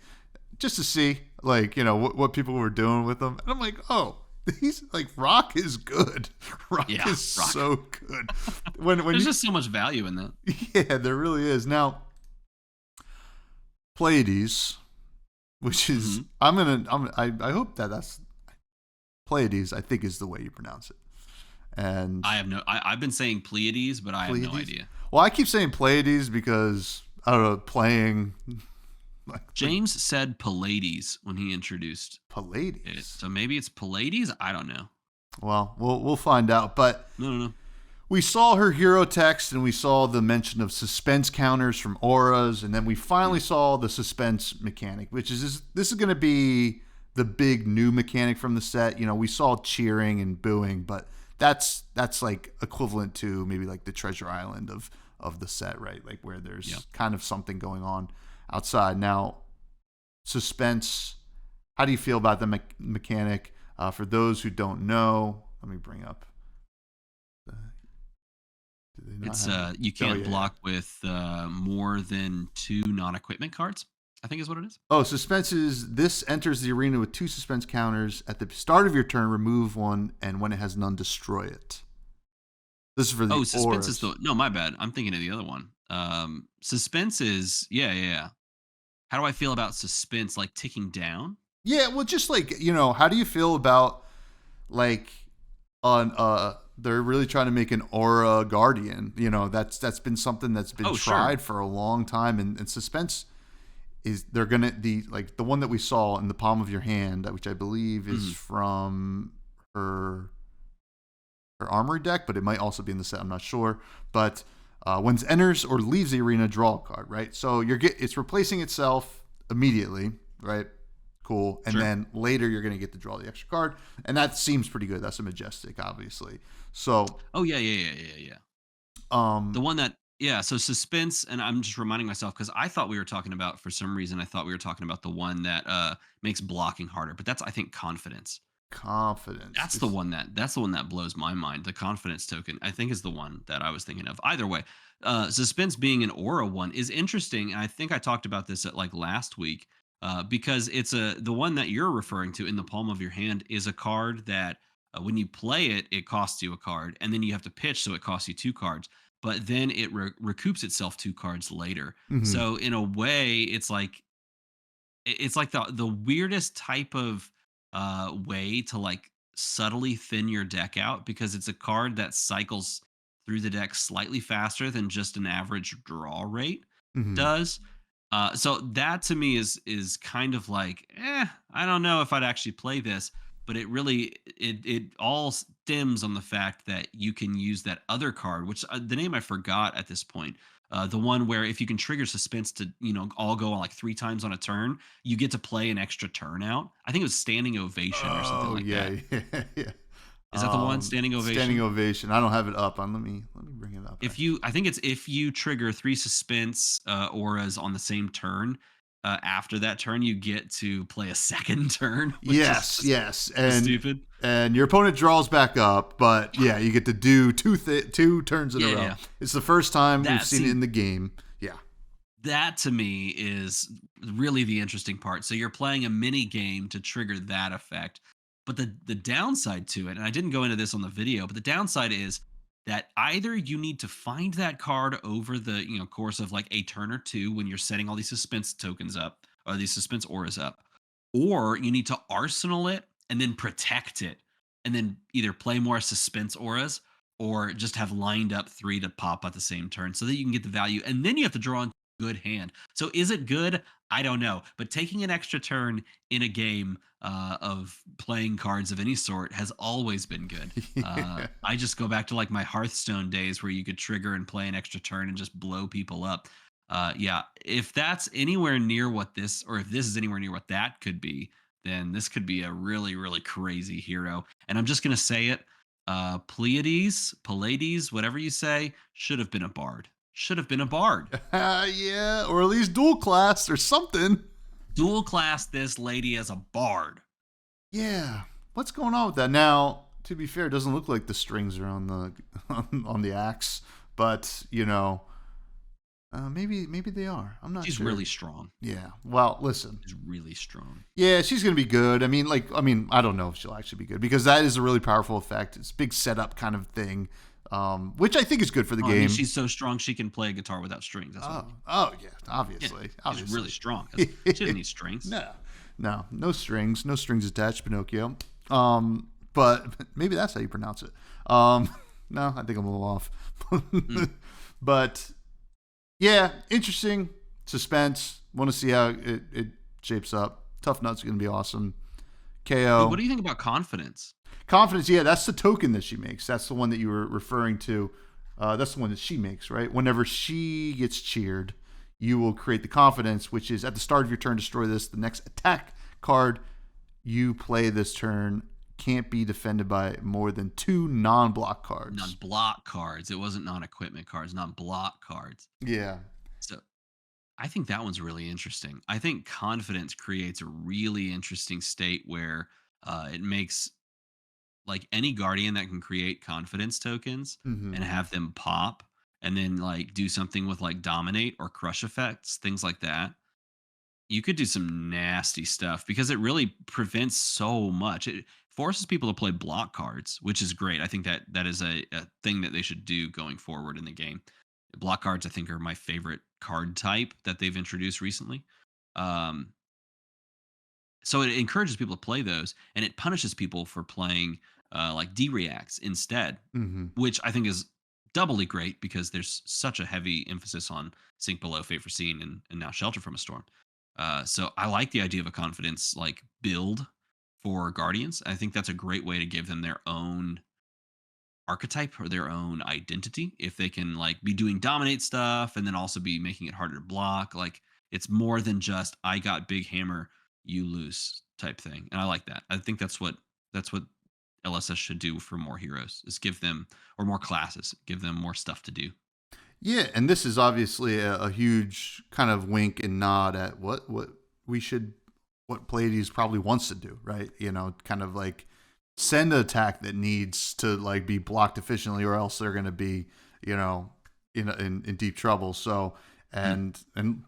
just to see what people were doing with them, and I'm like, oh, he's like, Rock is good. Rock Yeah, is Rock. so good. When There's just so much value in that. yeah, there really is. Now, Pleiades, which is I hope that's Pleiades. I think is the way you pronounce it. And I've been saying Pleiades, but I have no Pleiades? idea. Well, I keep saying Pleiades because I don't know, playing like James said Pallades when he introduced it. Pleiades. So maybe it's Pallades? I don't know. Well, we'll find out. But No. we saw her hero text, and we saw the mention of suspense counters from auras, and then we finally saw the suspense mechanic, which is this is going to be the big new mechanic from the set. We saw cheering and booing, but that's like equivalent to maybe like the Treasure Island of the set, right? Like where there's kind of something going on outside. Now, suspense. How do you feel about the mechanic? For those who don't know, let me bring up. It's you can't block with more than 2 non-equipment cards, I think is what it is. Oh, suspense is this enters the arena with 2 suspense counters. At the start of your turn, remove one, and when it has none, destroy it. This is for the suspense auras. is no, my bad. I'm thinking of the other one. Suspense is yeah. How do I feel about suspense like ticking down? Yeah, well, just like, how do you feel about like on they're really trying to make an aura guardian. That's been something that's been tried for a long time, and suspense is they're gonna the one that we saw in the palm of your hand, which I believe is from her armory deck, but it might also be in the set. I'm not sure. But when it enters or leaves the arena, draw a card, right? So it's replacing itself immediately, right? Cool. And then later you're going to get to draw the extra card, and that seems pretty good. That's a majestic, obviously. So yeah. The one that so suspense, and I'm just reminding myself because I thought we were talking about, for some reason I thought we were talking about the one that makes blocking harder, but that's, I think, confidence. That's the one that blows my mind. The confidence token, I think, is the one that I was thinking of. Either way, suspense being an aura one is interesting, and I think I talked about this at last week. Because it's the one that you're referring to in the palm of your hand is a card that when you play it, it costs you a card, and then you have to pitch, so it costs you 2 cards. But then it recoups itself 2 cards later. So in a way, it's like the weirdest type of way to subtly thin your deck out, because it's a card that cycles through the deck slightly faster than just an average draw rate does. So that to me is kind of like, I don't know if I'd actually play this, but it all stems on the fact that you can use that other card, which the name I forgot at this point. The one where if you can trigger suspense to all go on 3 times on a turn, you get to play an extra turn out. I think it was Standing Ovation or something like that. Yeah. Is that the one? Standing Ovation. Standing Ovation. I don't have it up. Let me bring it up. I think it's if you trigger 3 suspense auras on the same turn, after that turn you get to play a second turn. Yes. And stupid. And your opponent draws back up, but yeah, you get to do 2 turns in a row. Yeah. It's the first time we've seen it in the game. Yeah. That to me is really the interesting part. So you're playing a mini game to trigger that effect. But the downside to it, and I didn't go into this on the video, but the downside is that either you need to find that card over the course of a turn or 2 when you're setting all these suspense tokens up, or these suspense auras up, or you need to arsenal it and then protect it and then either play more suspense auras or just have lined up 3 to pop at the same turn so that you can get the value. And then you have to draw in good hand. So is it good? I don't know. But taking an extra turn in a game of playing cards of any sort has always been good. Yeah. I just go back to like my Hearthstone days where you could trigger and play an extra turn and just blow people up. Yeah, if that's anywhere near what this, or if this is anywhere near what that could be, then this could be a really, really crazy hero. And I'm just gonna say it. Pleiades, whatever you say, should have been a bard. Should have been a bard. Yeah, or at least dual class or something. Dual class this lady as a bard. Yeah. What's going on with that? Now, to be fair, it doesn't look like the strings are on the on the axe, but maybe they are. I'm not She's sure. really strong. Yeah. Well, listen. She's really strong. Yeah, she's gonna be good. I mean, I don't know if she'll actually be good because that is a really powerful effect. It's a big setup kind of thing, which I think is good for the I game. mean, she's so strong she can play a guitar without strings. That's what I mean. Oh yeah, obviously. She's really strong. She doesn't need strings. No strings attached, Pinocchio. But maybe that's how you pronounce it. No, I think I'm a little off. But yeah, interesting. Suspense. Want to see how it shapes up. Tough Nut's going to be awesome. KO. What do you think about confidence? Confidence, yeah, that's the token that she makes. That's the one that you were referring to. That's the one that she makes, right? Whenever she gets cheered, you will create the confidence, which is at the start of your turn, destroy this. The next attack card you play this turn can't be defended by more than 2 non-block cards. Non-block cards. It wasn't non-equipment cards, non-block cards. Yeah. So I think that one's really interesting. I think confidence creates a really interesting state where it makes like any guardian that can create confidence tokens Mm-hmm. and have them pop and then like do something with like dominate or crush effects, things like that. You could do some nasty stuff because it really prevents so much. It forces people to play block cards, which is great. I think that is a thing that they should do going forward in the game. Block cards, I think, are my favorite card type that they've introduced recently. Um, so it encourages people to play those, and it punishes people for playing like D-reacts instead, Mm-hmm. which I think is doubly great because there's such a heavy emphasis on Sink Below, Fate Foreseen, and now Shelter from a Storm. So I like the idea of a confidence like build for Guardians. I think that's a great way to give them their own archetype or their own identity if they can like be doing dominate stuff and then also be making it harder to block. Like it's more than just I got big hammer, you lose type thing. And I like that. I think that's what LSS should do for more heroes is give them, or more classes, give them more stuff to do. Yeah, and this is obviously a huge kind of wink and nod at what Pleiades probably wants to do, right? Kind of like send an attack that needs to like be blocked efficiently, or else they're going to be, in deep trouble. So and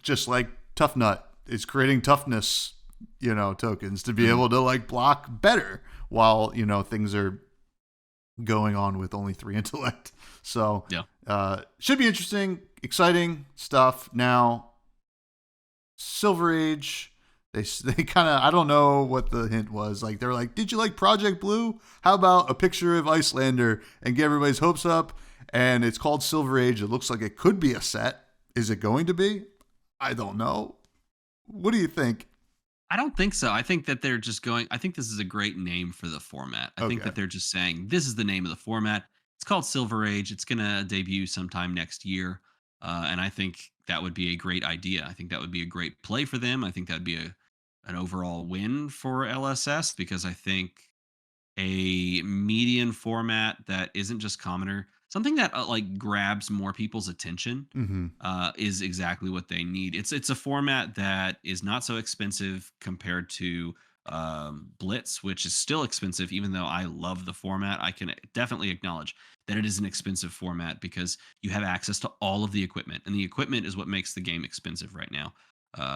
just like Tough Nut is creating toughness, tokens to be able to like block better while things are going on with only 3 intellect. So should be interesting, exciting stuff. Now, Silver Age, they kind of, I don't know what the hint was. Like they're like, did you like Project Blue? How about a picture of Icelander and get everybody's hopes up? And it's called Silver Age. It looks like it could be a set. Is it going to be? I don't know. What do you think? I don't think so. I think that they're just going. I think this is a great name for the format. I think that they're just saying this is the name of the format. It's called Silver Age. It's going to debut sometime next year. And I think that would be a great idea. I think that would be a great play for them. I think that'd be an overall win for LSS because I think a median format that isn't just commoner, something that like grabs more people's attention, Mm-hmm. is exactly what they need. It's a format that is not so expensive compared to Blitz, which is still expensive. Even though I love the format, I can definitely acknowledge that it is an expensive format because you have access to all of the equipment, and the equipment is what makes the game expensive right now.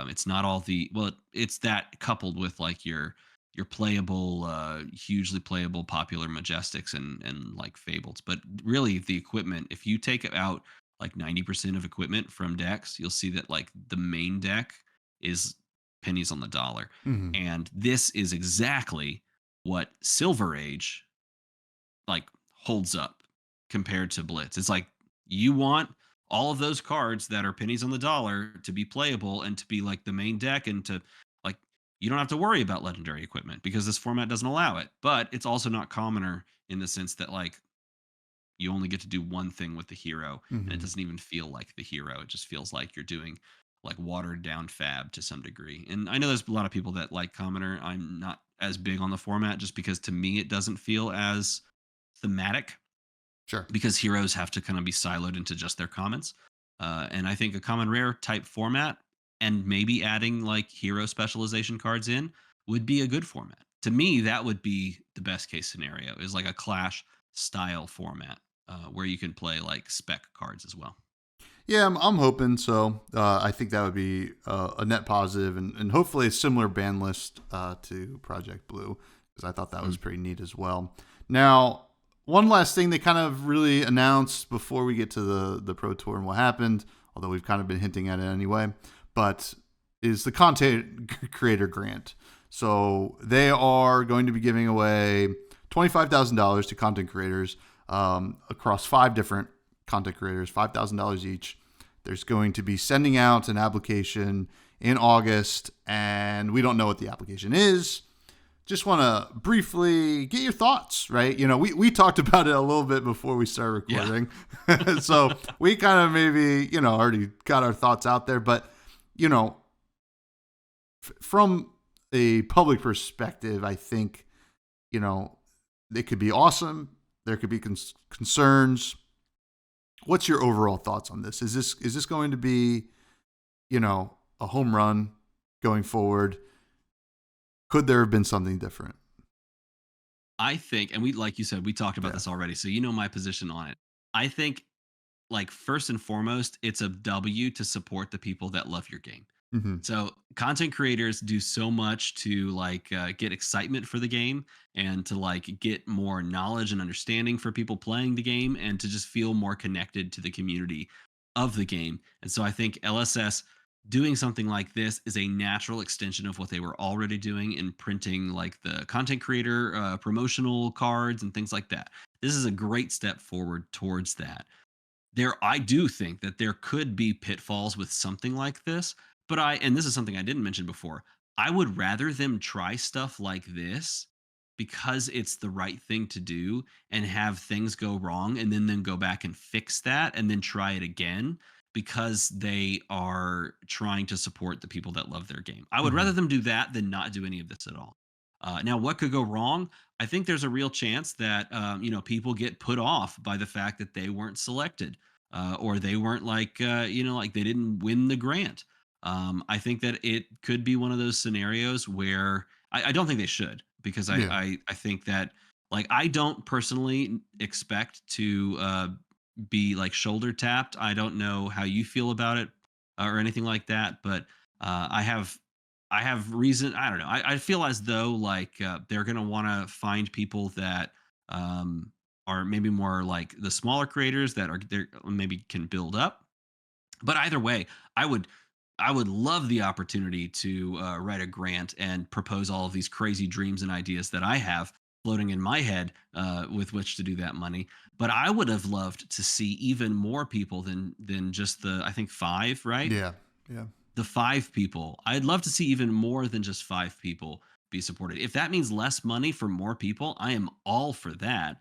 It's not all the it's that coupled with like your playable, hugely playable, popular Majestics and like Fabled. But really, the equipment, if you take out like 90% of equipment from decks, you'll see that like the main deck is pennies on the dollar. Mm-hmm. And this is exactly what Silver Age like holds up compared to Blitz. It's like you want all of those cards that are pennies on the dollar to be playable and to be like the main deck, and to like you don't have to worry about legendary equipment because this format doesn't allow it. But it's also not commoner in the sense that like you only get to do one thing with the hero, and it Hmm. doesn't even feel like the hero. It just feels like you're doing like watered down fab to some degree. And I know there's a lot of people that like commoner. I'm not as big on the format just because to me it doesn't feel as thematic, Sure. because heroes have to kind of be siloed into just their commons. And I think a common rare type format and maybe adding like hero specialization cards in would be a good format. To me, that would be the best case scenario, is like a clash style format where you can play like spec cards as well. Yeah, I'm hoping so. I think that would be a net positive, and hopefully a similar ban list to Project Blue, because I thought that was Mm. pretty neat as well. Now, one last thing they kind of really announced before we get to the Pro Tour and what happened, although we've kind of been hinting at it anyway, but is the content creator grant. So they are going to be giving away $25,000 to content creators across 5 different content creators, $5,000 each. There's going to be sending out an application in August, and we don't know what the application is. Just want to briefly get your thoughts, right? We talked about it a little bit before we started Yeah. recording. So we kind of maybe, already got our thoughts out there. But, you know, from a public perspective, I think, it could be awesome. There could be concerns. What's your overall thoughts on this? Is this going to be, a home run going forward? Could there have been something different? I think, and we, like you said, we talked about Yeah. this already, so you know my position on it. I think, like, first and foremost, it's a W to support the people that love your game. Mm-hmm. So content creators do so much to like get excitement for the game, and to like get more knowledge and understanding for people playing the game, and to just feel more connected to the community of the game. And so I think LSS doing something like this is a natural extension of what they were already doing in printing like the content creator promotional cards and things like that. This is a great step forward towards that. I do think that there could be pitfalls with something like this, but and this is something I didn't mention before, I would rather them try stuff like this because it's the right thing to do, and have things go wrong and then go back and fix that and then try it again, because they are trying to support the people that love their game. I would Mm-hmm. rather them do that than not do any of this at all. Now, what could go wrong? I think there's a real chance that people get put off by the fact that they weren't selected, or they weren't like like they didn't win the grant. I think that it could be one of those scenarios where I don't think they should, because Yeah. I think that, like, I don't personally expect to be like shoulder tapped. I don't know how you feel about it or anything like that, but I have reason. I don't know. I feel as though like they're gonna want to find people that are maybe more like the smaller creators that are there, maybe can build up. But either way, I would I would love the opportunity to write a grant and propose all of these crazy dreams and ideas that I have floating in my head with which to do that money. But I would have loved to see even more people than just the, I think, five, right? Yeah. Yeah. The five people. I'd love to see even more than just five people be supported. If that means less money for more people, I am all for that,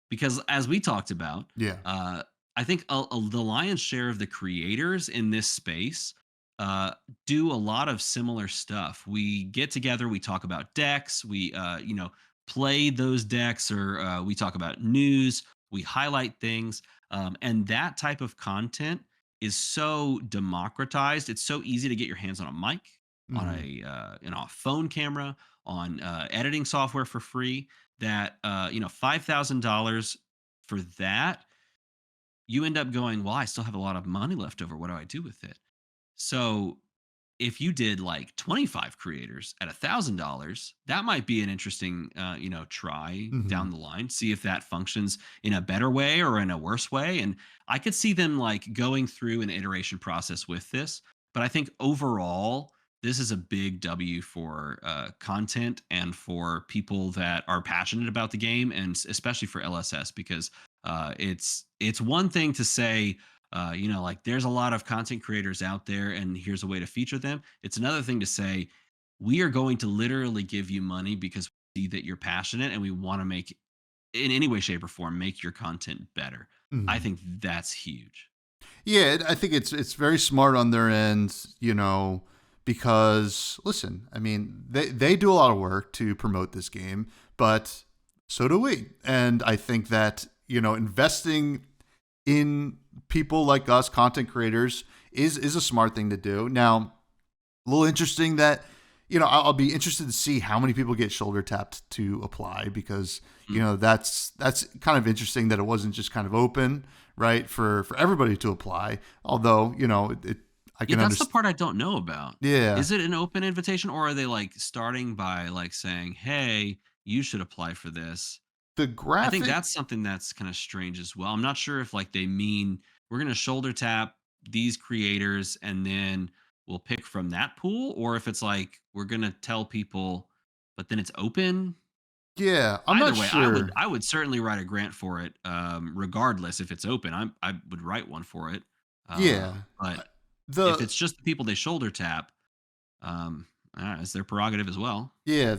because as we talked about, Yeah. I think the lion's share of the creators in this space uh, do a lot of similar stuff. We get together, we talk about decks, we play those decks, or we talk about news, we highlight things, and that type of content is so democratized. It's so easy to get your hands on a mic, on Mm-hmm. a phone camera, on editing software for free, that $5,000 for that, you end up going, well, I still have a lot of money left over. What do I do with it? So if you did like 25 creators at $1,000, that might be an interesting, try Mm-hmm. down the line. See if that functions in a better way or in a worse way. And I could see them like going through an iteration process with this. But I think overall, this is a big W for content and for people that are passionate about the game, and especially for LSS, because it's one thing to say, like there's a lot of content creators out there, and here's a way to feature them. It's another thing to say we are going to literally give you money because we see that you're passionate, and we want to make, in any way, shape, or form, make your content better. I Mhm. think that's huge. Yeah, I think it's very smart on their end, because listen, I mean, they do a lot of work to promote this game, but so do we. And I think that, investing in people like us, content creators, is a smart thing to do. Now, a little interesting that, I'll be interested to see how many people get shoulder tapped to apply, because Mm. that's kind of interesting that it wasn't just kind of open, right, for everybody to apply. Although, I Yeah, can that's the understand. part I don't know about. Yeah, Is it an open invitation, or are they like starting by like saying, "Hey, you should apply for this"? the I think graphic. that's something that's kind of strange as well. I'm not sure if like they mean we're going to shoulder tap these creators and then we'll pick from that pool, or if it's like we're going to tell people, but then it's open. Yeah, I'm Either not way, I would sure. I would certainly write a grant for it, regardless if it's open. I would write one for it. Yeah, But if the it's just the people they shoulder tap, it's their prerogative as well. yeah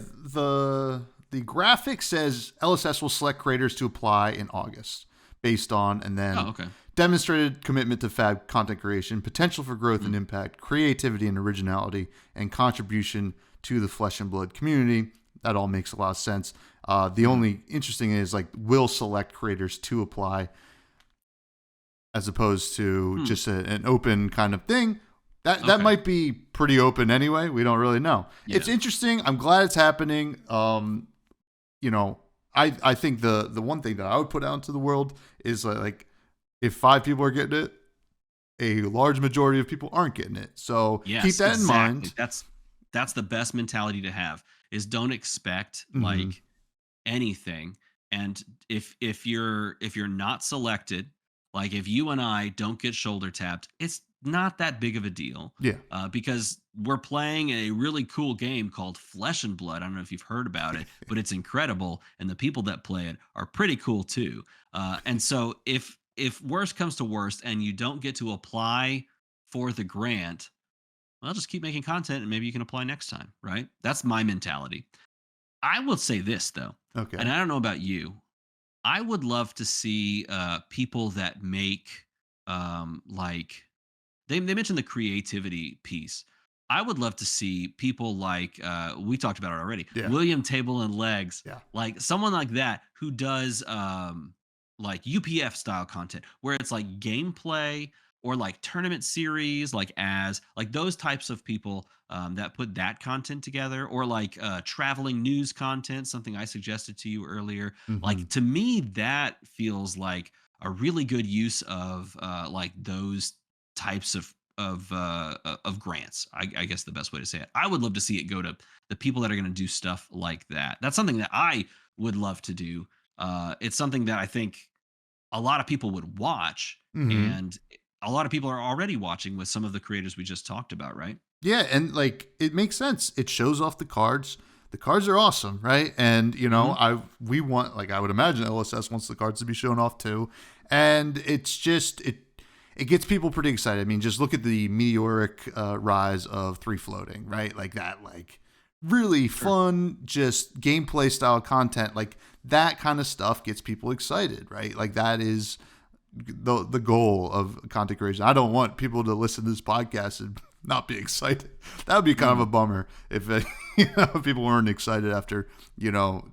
the graphic says LSS will select creators to apply in August based on, and Oh, then okay. demonstrated commitment to fab content creation, potential for growth and Mm, impact, creativity and originality, and contribution to the flesh and blood community. That all makes a lot of sense. The mhm. only interesting is like will select creators to apply, as opposed to Hmm. just an open kind of thing. That Okay. might be pretty open anyway. We don't really know. It's Yeah. interesting. I'm glad it's happening. You know, I think the one thing that I would put out into the world is like if 5 people are getting it, a large majority of people aren't getting it. So keep Yes, that in exactly. mind. That's the best mentality to have, is don't expect Hmm. like anything. And if you're not selected, like if you and I don't get shoulder tapped, it's not that big of a deal, Yeah. because we're playing a really cool game called Flesh and Blood. I don't know if you've heard about it, but it's incredible, and the people that play it are pretty cool too. And so if worst comes to worst and you don't get to apply for the grant, well, just keep making content and maybe you can apply next time, right? That's my mentality. I will say this though, and Okay. I don't know about you. I would love to see people that make, like, they mentioned the creativity piece. I would love to see people like, we talked about it already, Yeah. William Table and Legs, Yeah. like someone like that who does like UPF style content where it's like gameplay or like tournament series, like as like those types of people that put that content together, or like traveling news content, something I suggested to you earlier. Hmm. Like to me, that feels like a really good use of like those types of grants. I guess the best way to say it. I would love to see it go to the people that are going to do stuff like that. That's something that I would love to do. It's something that I think a lot of people would watch, Hmm. and a lot of people are already watching with some of the creators we just talked about, right? Yeah, and like it makes sense. It shows off the cards. The cards are awesome, right? And Hmm. we want, like, I would imagine LSS wants the cards to be shown off too. And it's just it gets people pretty excited. I mean, just look at the meteoric rise of three floating, right? Like that, like really Sure. fun, just gameplay style content. Like that kind of stuff gets people excited, right? Like that is the goal of content creation. I don't want people to listen to this podcast and not be excited. That would be kind of a Mm. bummer if people weren't excited after you know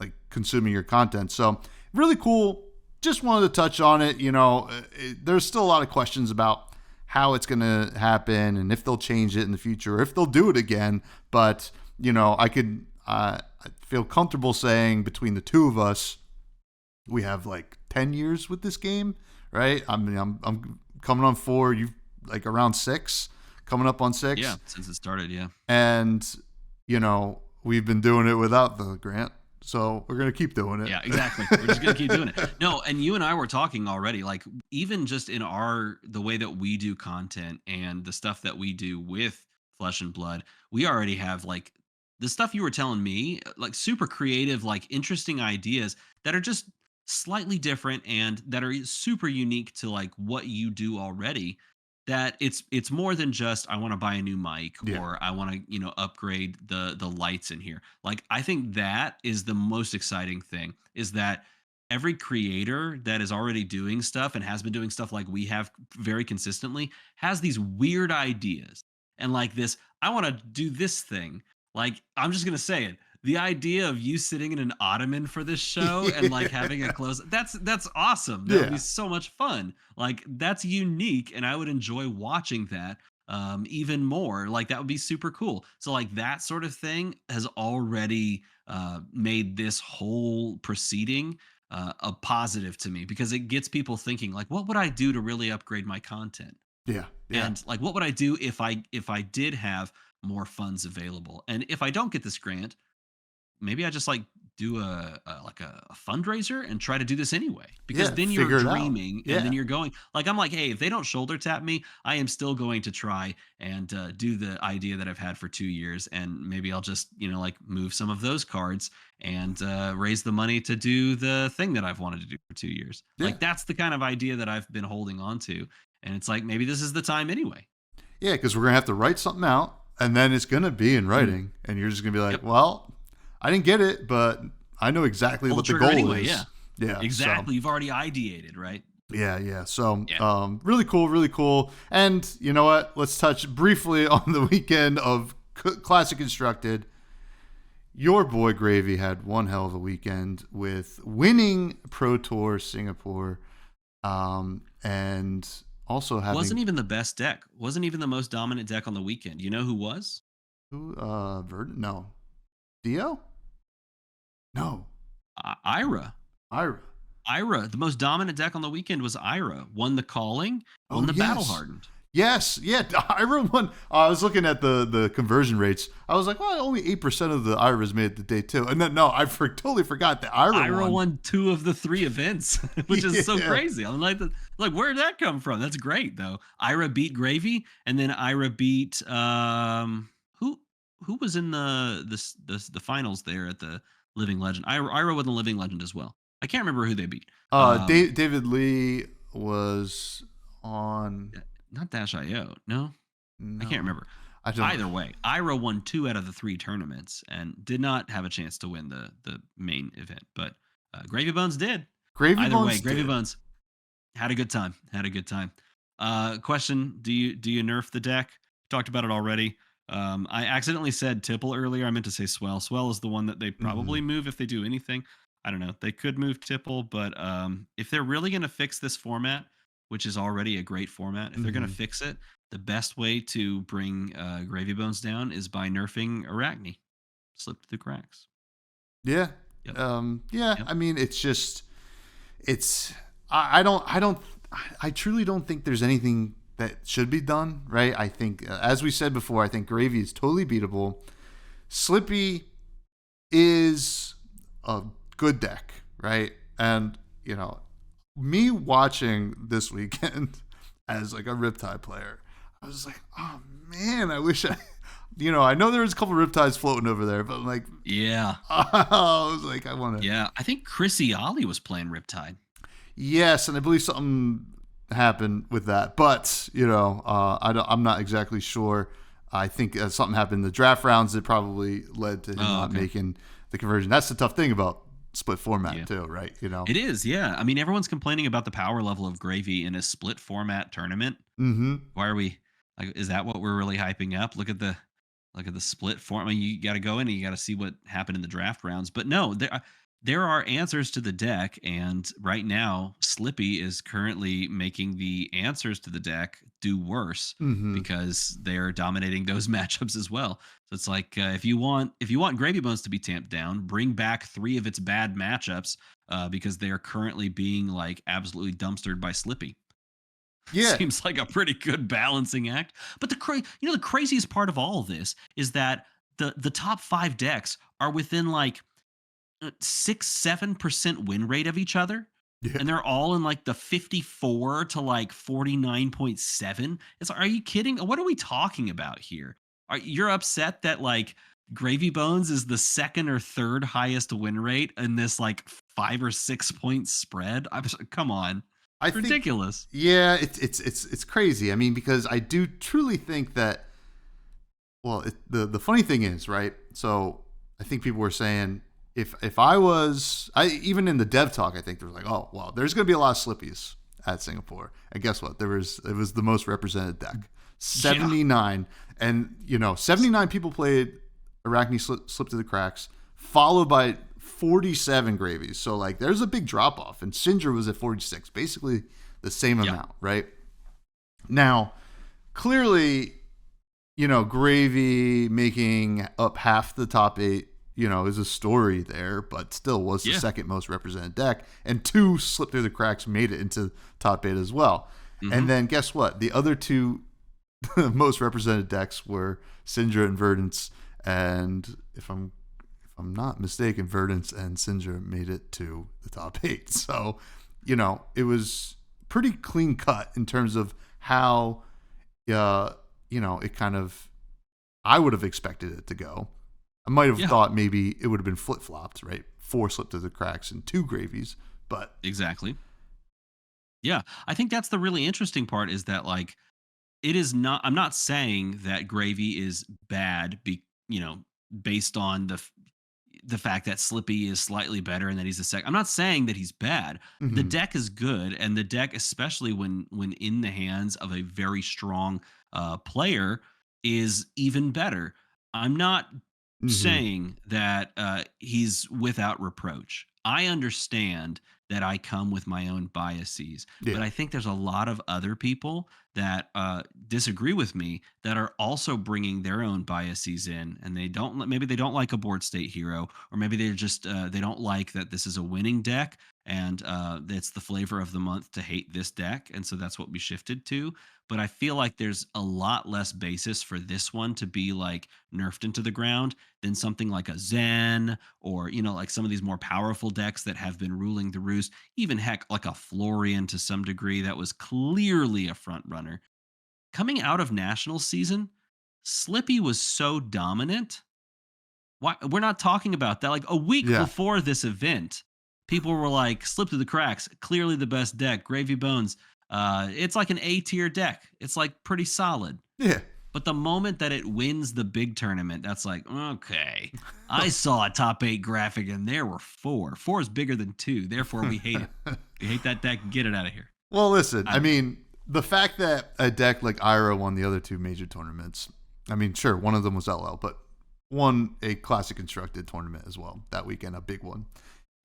like consuming your content. So really cool. Just wanted to touch on it. There's still a lot of questions about how it's going to happen and if they'll change it in the future, or if they'll do it again. But I feel comfortable saying between the two of us, we have like 10 years with this game, right? I mean, I'm coming on 4, you like around 6, coming up on Yeah, 6. since it started, yeah. And we've been doing it without the grant, so we're going to keep doing it. Yeah, exactly. We're just gonna keep doing it. No, and you and I were talking already, like even just in the way that we do content and the stuff that we do with Flesh and Blood, we already have like the stuff you were telling me, like super creative, like interesting ideas that are just slightly different and that are super unique to like what you do already. That it's more than just I want to buy a new mic Yeah. or I want to upgrade the lights in here. Like I think that is the most exciting thing is that every creator that is already doing stuff and has been doing stuff like we have very consistently has these weird ideas and like this I want to do this thing. Like I'm just going to say it, the idea of you sitting in an ottoman for this show and like having a close that's awesome. That would be Yeah. so much fun. Like that's unique and I would enjoy watching that even more. Like that would be super cool. So like that sort of thing has already made this whole proceeding a positive to me because it gets people thinking like what would I do to really upgrade my content? Yeah. Yeah. And like what would I do if I did have more funds available? And if I don't get this grant, maybe I just like do a fundraiser and try to do this anyway because Yeah. then you're Figure it out. dreaming and Yeah. then you're going like I'm like hey if they don't shoulder tap me I am still going to try and do the idea that I've had for 2 years and maybe I'll just like move some of those cards and raise the money to do the thing that I've wanted to do for 2 years. Yeah. Like that's the kind of idea that I've been holding on to and it's like maybe this is the time anyway. Yeah. Because we're going to have to write something out and then it's going to be in Mm. writing. And you're just going to be like, Yep. well, I didn't get it, but I know exactly Pull the what the trigger goal anyway, is. yeah. Yeah. Exactly. You've already ideated, right? Yeah, yeah. So, Yeah. really cool, really cool. And you know what? Let's touch briefly on the weekend of Classic Constructed. Your boy Gravy had one hell of a weekend with winning Pro Tour Singapore, and also having Wasn't even the best deck. Wasn't even the most dominant deck on the weekend. You know who was? Verdant? No, Dio? No, Ira. Ira. Ira. The most dominant deck on the weekend was Ira. Won the calling, won the battle hardened. Yes, yeah, Ira won. I was looking at the conversion rates. I was like, well, only 8% of the Iras made it to day 2. And then, no, I totally forgot that Ira won 2 of the 3 events, which is so Yeah. crazy. I'm like, where did that come from? That's great, though. Ira beat Gravy, and then Ira beat who was in the finals there at the Living Legend. Ira won the Living Legend as well. I can't remember who they beat. David Lee was on. Not Dash.io. No, No, I can't remember. I don't. Either way, Ira won 2 out of the 3 tournaments and did not have a chance to win the main event, but Gravy Bones did. Gravy Either Bones way, Gravy did. Bones had a good time. Question: Do you nerf the deck? Talked about it already. I accidentally said Tipple earlier. I meant to say Swell. Swell is the one that they probably move if they do anything. I don't know. They could move Tipple, but if they're really going to fix this format, which is already a great format, if they're going to fix it, the best way to bring Gravy Bones down is by nerfing Arachne. Slip through the cracks. Yeah. Yep. Yeah. Yep. I mean, I truly don't think there's anything that should be done, right? I think, as we said before, I think Gravy is totally beatable. Slippy is a good deck, right? And, me watching this weekend as like a Riptide player, I was like, oh man, I wish I know there was a couple Riptides floating over there, but like, yeah, I was like, I want to. Yeah, I think Chrissy Ollie was playing Riptide. Yes, and I believe something happened with that, but I'm not exactly sure. I think something happened in the draft rounds that probably led to him not making the conversion. That's the tough thing about split format too, right? It is, yeah. I mean, everyone's complaining about the power level of Gravy in a split format tournament. Mm-hmm. Why are we? Like, is that what we're really hyping up? Look at the split form. I mean, you got to go in and you got to see what happened in the draft rounds. But no, there are answers to the deck, and right now, Slippy is currently making the answers to the deck do worse because they're dominating those matchups as well. So it's like if you want Gravy Bones to be tamped down, bring back 3 of its bad matchups because they are currently being like absolutely dumpstered by Slippy. Yeah, Seems like a pretty good balancing act. But the craziest part of all of this is that the top 5 decks are within like 6-7% win rate of each other. Yeah. And they're all in like the 54 to like 49.7. It's like, are you kidding? What are we talking about here? you're upset that like Gravy Bones is the second or third highest win rate in this like 5 or 6 point spread? Come on, I it's think, ridiculous. yeah, it's crazy. I mean, because I do truly think that. Well, the funny thing is, right? So I think people were saying if I was, I even in the dev talk, I think there was like, oh well, there's going to be a lot of Slippies at Singapore, and guess what? It was the most represented deck, Yeah. 79, and 79 people played Arachne slip through the cracks, followed by 47 gravies. So like, there's a big drop off, and Sindra was at 46, basically the same Yeah. amount, right? Now, clearly, Gravy making up half the top 8, is a story there, but still was the Yeah. second most represented deck. And 2 slipped through the cracks, made it into top 8 as well. Mhm. And then guess what? The other 2 most represented decks were Syndra and Verdance. And if I'm not mistaken, Verdance and Syndra made it to the top 8. So, it was pretty clean cut in terms of how it kind of, I would have expected it to go. I might have thought maybe it would have been flip flopped, right? 4 slipped through the cracks and 2 gravies, but Exactly. Yeah. I think that's the really interesting part is that like it is not I'm not saying that Gravy is bad based on the fact that Slippy is slightly better and that he's a sec. I'm not saying that he's bad. The mhm, deck is good, and the deck, especially when in the hands of a very strong player, is even better. I'm not mhm, saying that he's without reproach. I understand that I come with my own biases, but yeah, I think there's a lot of other people that disagree with me that are also bringing their own biases in, and maybe they don't like a board state hero, or maybe they're just they don't like that this is a winning deck, and it's the flavor of the month to hate this deck, and so that's what we shifted to. But I feel like there's a lot less basis for this one to be like nerfed into the ground than something like a Zen, or like some of these more powerful decks that have been ruling the roost. Even heck, like a Florian to some degree that was clearly a front runner coming out of national season. Slippy was so dominant. Why we're not talking about that? Like a week yeah, before this event, people were like, "Slip through the cracks. Clearly the best deck. Gravy Bones. It's like an A tier deck. It's like pretty solid." yeah. But the moment that it wins the big tournament, that's like, okay, I saw a top 8 graphic and there were 4. 4 is bigger than 2. Therefore, we hate it. We hate that deck. Get it out of here. Well, listen, I I don't know. mean, the fact that a deck like Ira won the other 2 major tournaments, I mean, sure, one of them was LL, but won a classic constructed tournament as well that weekend, a big one,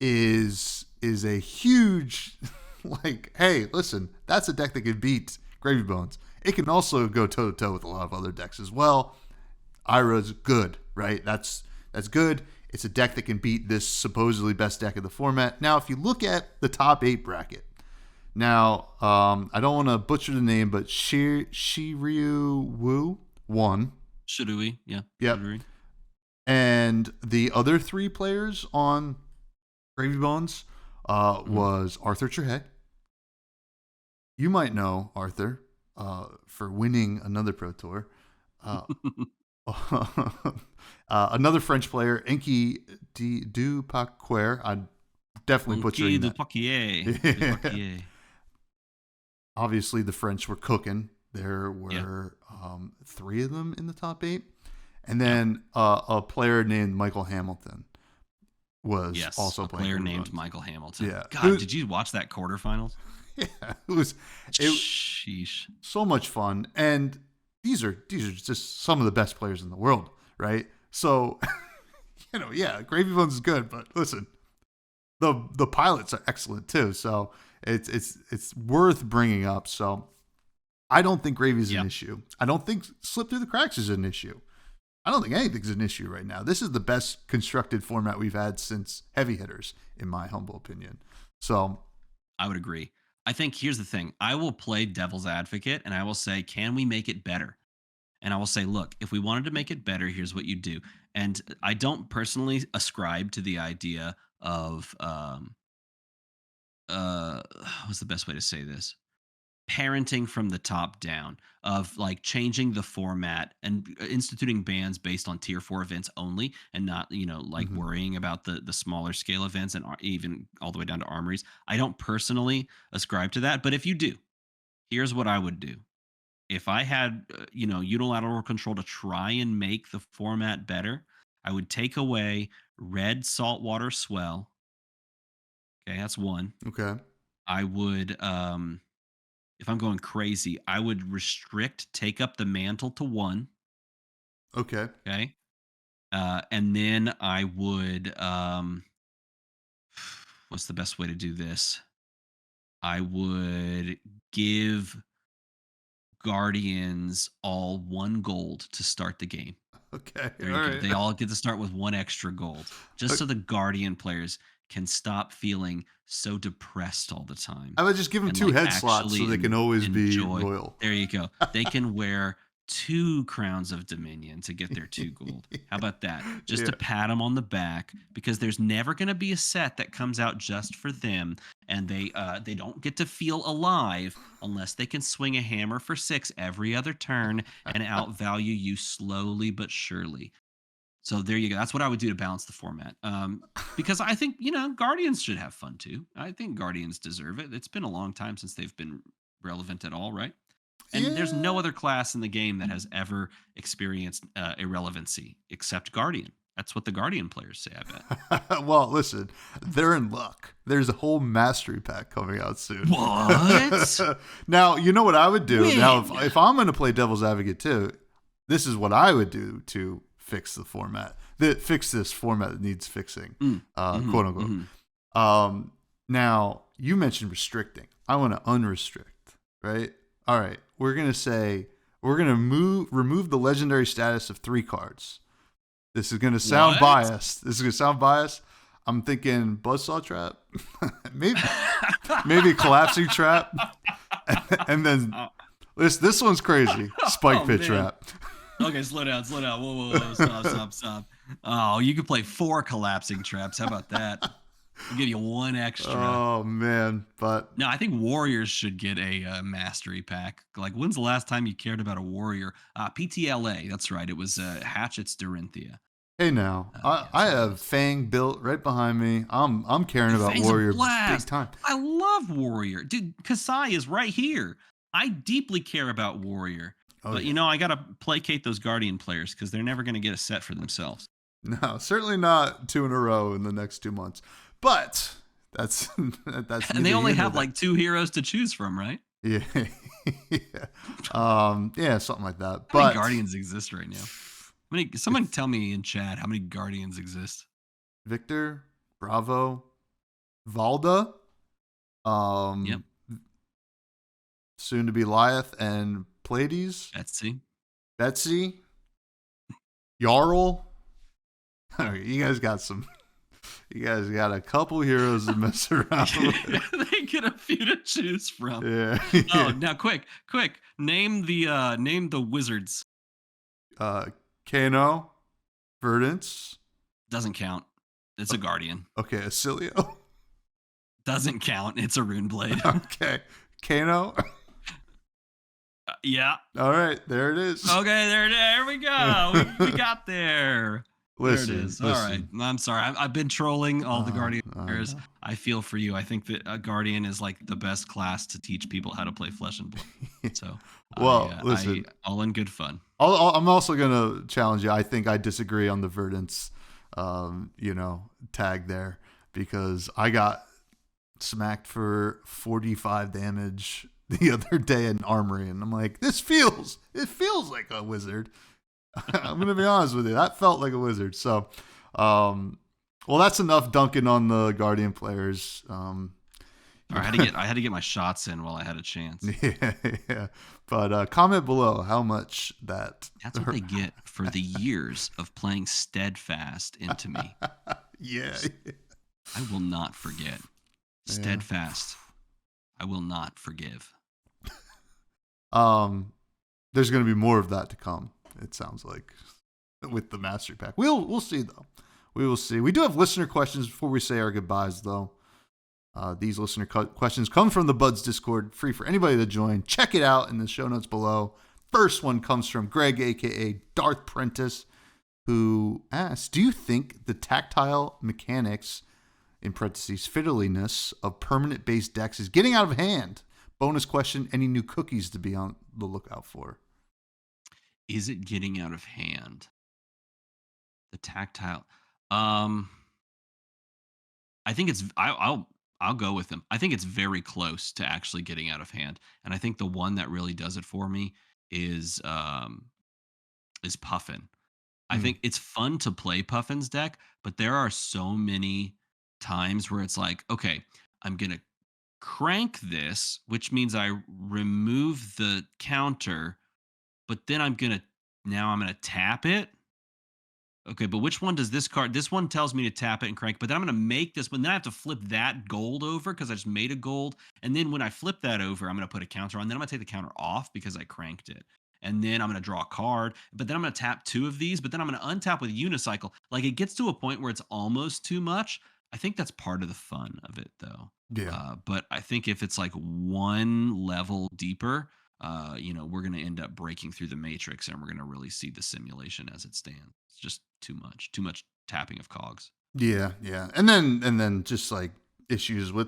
is a huge like, hey, listen, that's a deck that can beat Gravy Bones. It can also go toe to toe with a lot of other decks as well. Ira's good, right? That's good. It's a deck that can beat this supposedly best deck of the format. Now, if you look at the top 8 bracket, now I don't want to butcher the name, but Shiryu Wu won. Should we? Yeah. Yep. Should we? And the other 3 players on Gravy Bones Mhm. was Arthur Trehet. You might know Arthur for winning another Pro Tour. Uh, another French player, Enki Dupaquer. I'm definitely Monkey butchering du that. Paquier. Du Paquier. Obviously, the French were cooking. There Yeah. were 3 of them in the top 8. And Yeah. then a player named Michael Hamilton was Yes. also A playing player Groove named Runs. Michael Hamilton. Yeah. God, did you watch that quarterfinals? Yeah, it Sheesh. so much fun. And these are just some of the best players in the world, right? So, yeah, Gravy Bones is good, but listen, the pilots are excellent too. So it's worth bringing up. So I don't think Gravy is an Yeah. issue. I don't think Slip Through the Cracks is an issue. I don't think anything's an issue right now. This is the best constructed format we've had since Heavy Hitters, in my humble opinion. So, I would agree. I think here's the thing. I will play devil's advocate and I will say, can we make it better? And I will say, look, if we wanted to make it better, here's what you do. And I don't personally ascribe to the idea of what's the best way to say this? parenting from the top down of like changing the format and instituting bans based on tier 4 events only, and not, like Hmm. worrying about the smaller scale events and even all the way down to armories. I don't personally ascribe to that, but if you do, here's what I would do. If I had, unilateral control to try and make the format better, I would take away red saltwater swell. Okay, that's one. Okay. I would, if I'm going crazy, I would restrict take up the mantle to one. Okay. Okay. And then I would, what's the best way to do this? I would give Guardians all 1 gold to start the game. Okay. There All you go. right. They all get to start with 1 extra gold, just so the Guardian players can stop feeling so depressed all the time I would just give them and 2 like head slots so actually they can always be enjoy. royal. There you go. They can wear 2 crowns of dominion to get their 2 gold. How about that? Just Yeah. to pat them on the back, because there's never going to be a set that comes out just for them, and they don't get to feel alive unless they can swing a hammer for 6 every other turn and outvalue you slowly but surely. So there you go. That's what I would do to balance the format. Because I think, Guardians should have fun too. I think Guardians deserve it. It's been a long time since they've been relevant at all, right? And there's Yeah. no other class in the game that has ever experienced irrelevancy except Guardian. That's what the Guardian players say, I bet. Well, listen, they're in luck. There's a whole mastery pack coming out soon. What? Now, you know what I would do? Now, When? if I'm going to play devil's advocate too, this is what I would do to fix the format. Fix this format that needs fixing, quote unquote. Now, you mentioned restricting. I want to unrestrict, right? All right. We're going to remove the legendary status of 3 cards. This is going to sound biased. I'm thinking Buzzsaw Trap, maybe Collapsing Trap, and then this one's crazy. Spike Pit man. Trap. Okay, slow down. Whoa. Stop. Oh, you could play 4 collapsing traps. How about that? I'll give you 1 extra. Oh man, but No, I think warriors should get a mastery pack. Like, when's the last time you cared about a warrior? PTLA. That's right. It was Hatchet's Dorinthia. hey now, I have Fang built right behind me. I'm caring about Fang's a Warrior blast. big time. I love warrior, dude. Kasai is right here. I deeply care about warrior, but yeah. I gotta placate those guardian players because they're never gonna get a set for themselves. No, certainly not 2 in a row in the next 2 months. But that's And they only have like 2 heroes to choose from, right? yeah. Yeah, something like that. How many guardians exist right now? Someone tell me in chat how many guardians exist. Victor, Bravo, Valda, Yep. soon to be Lyeth and Pleiades, Betsy. Jarl. You guys got a couple heroes to mess around with. They get a few to choose from. Yeah. Oh, now quick. Name the wizards. Kano, Verdance. Doesn't count. It's a guardian. Okay, Acilio. Doesn't count. It's a rune blade. Okay, Kano. Yeah. All right, there it is. Okay, there we go. We got there. Listen, there it is. All right. I'm sorry. I've been trolling all the Guardian players. I feel for you. I think that a Guardian is like the best class to teach people how to play Flesh and Blood. So, well, listen, all in good fun. I'm also gonna challenge you. I think I disagree on the Verdance, tag there, because I got smacked for 45 damage the other day in Armory, and I'm like, it feels like a wizard. I'm gonna be honest with you, that felt like a wizard. So, well, that's enough dunking on the Guardian players. I had to get my shots in while I had a chance. Yeah. But comment below how much that. That's what they get for the years of playing Steadfast into me. Yeah. I will not forget. Steadfast. I will not forgive. There's going to be more of that to come, it sounds like, with the Mastery Pack. We'll see, though. We will see. We do have listener questions before we say our goodbyes, though. These listener questions come from the Buds Discord, free for anybody to join. Check it out in the show notes below. First one comes from Greg, a.k.a. Darth Prentice, who asks, do you think the tactile mechanics, in parentheses, fiddliness of permanent-based decks is getting out of hand? Bonus question, any new cookies to be on the lookout for? Is it getting out of hand? The tactile. I think it's. I'll go with them. I think it's very close to actually getting out of hand, and I think the one that really does it for me is Puffin. I think it's fun to play Puffin's deck, but there are so many times where it's like, okay, I'm gonna crank this, which means I remove the counter, but then I'm gonna tap it. Okay, but which one does this card? This one tells me to tap it and crank, but then I'm going to make this one. Then I have to flip that gold over because I just made a gold. And then when I flip that over, I'm going to put a counter on. Then I'm going to take the counter off because I cranked it. And then I'm going to draw a card, but then I'm going to tap two of these, but then I'm going to untap with unicycle. Like it gets to a point where it's almost too much. I think that's part of the fun of it, though. Yeah. But I think if it's like one level deeper, we're going to end up breaking through the matrix and we're going to really see the simulation as it stands. It's just too much tapping of cogs. Yeah. And then just like issues with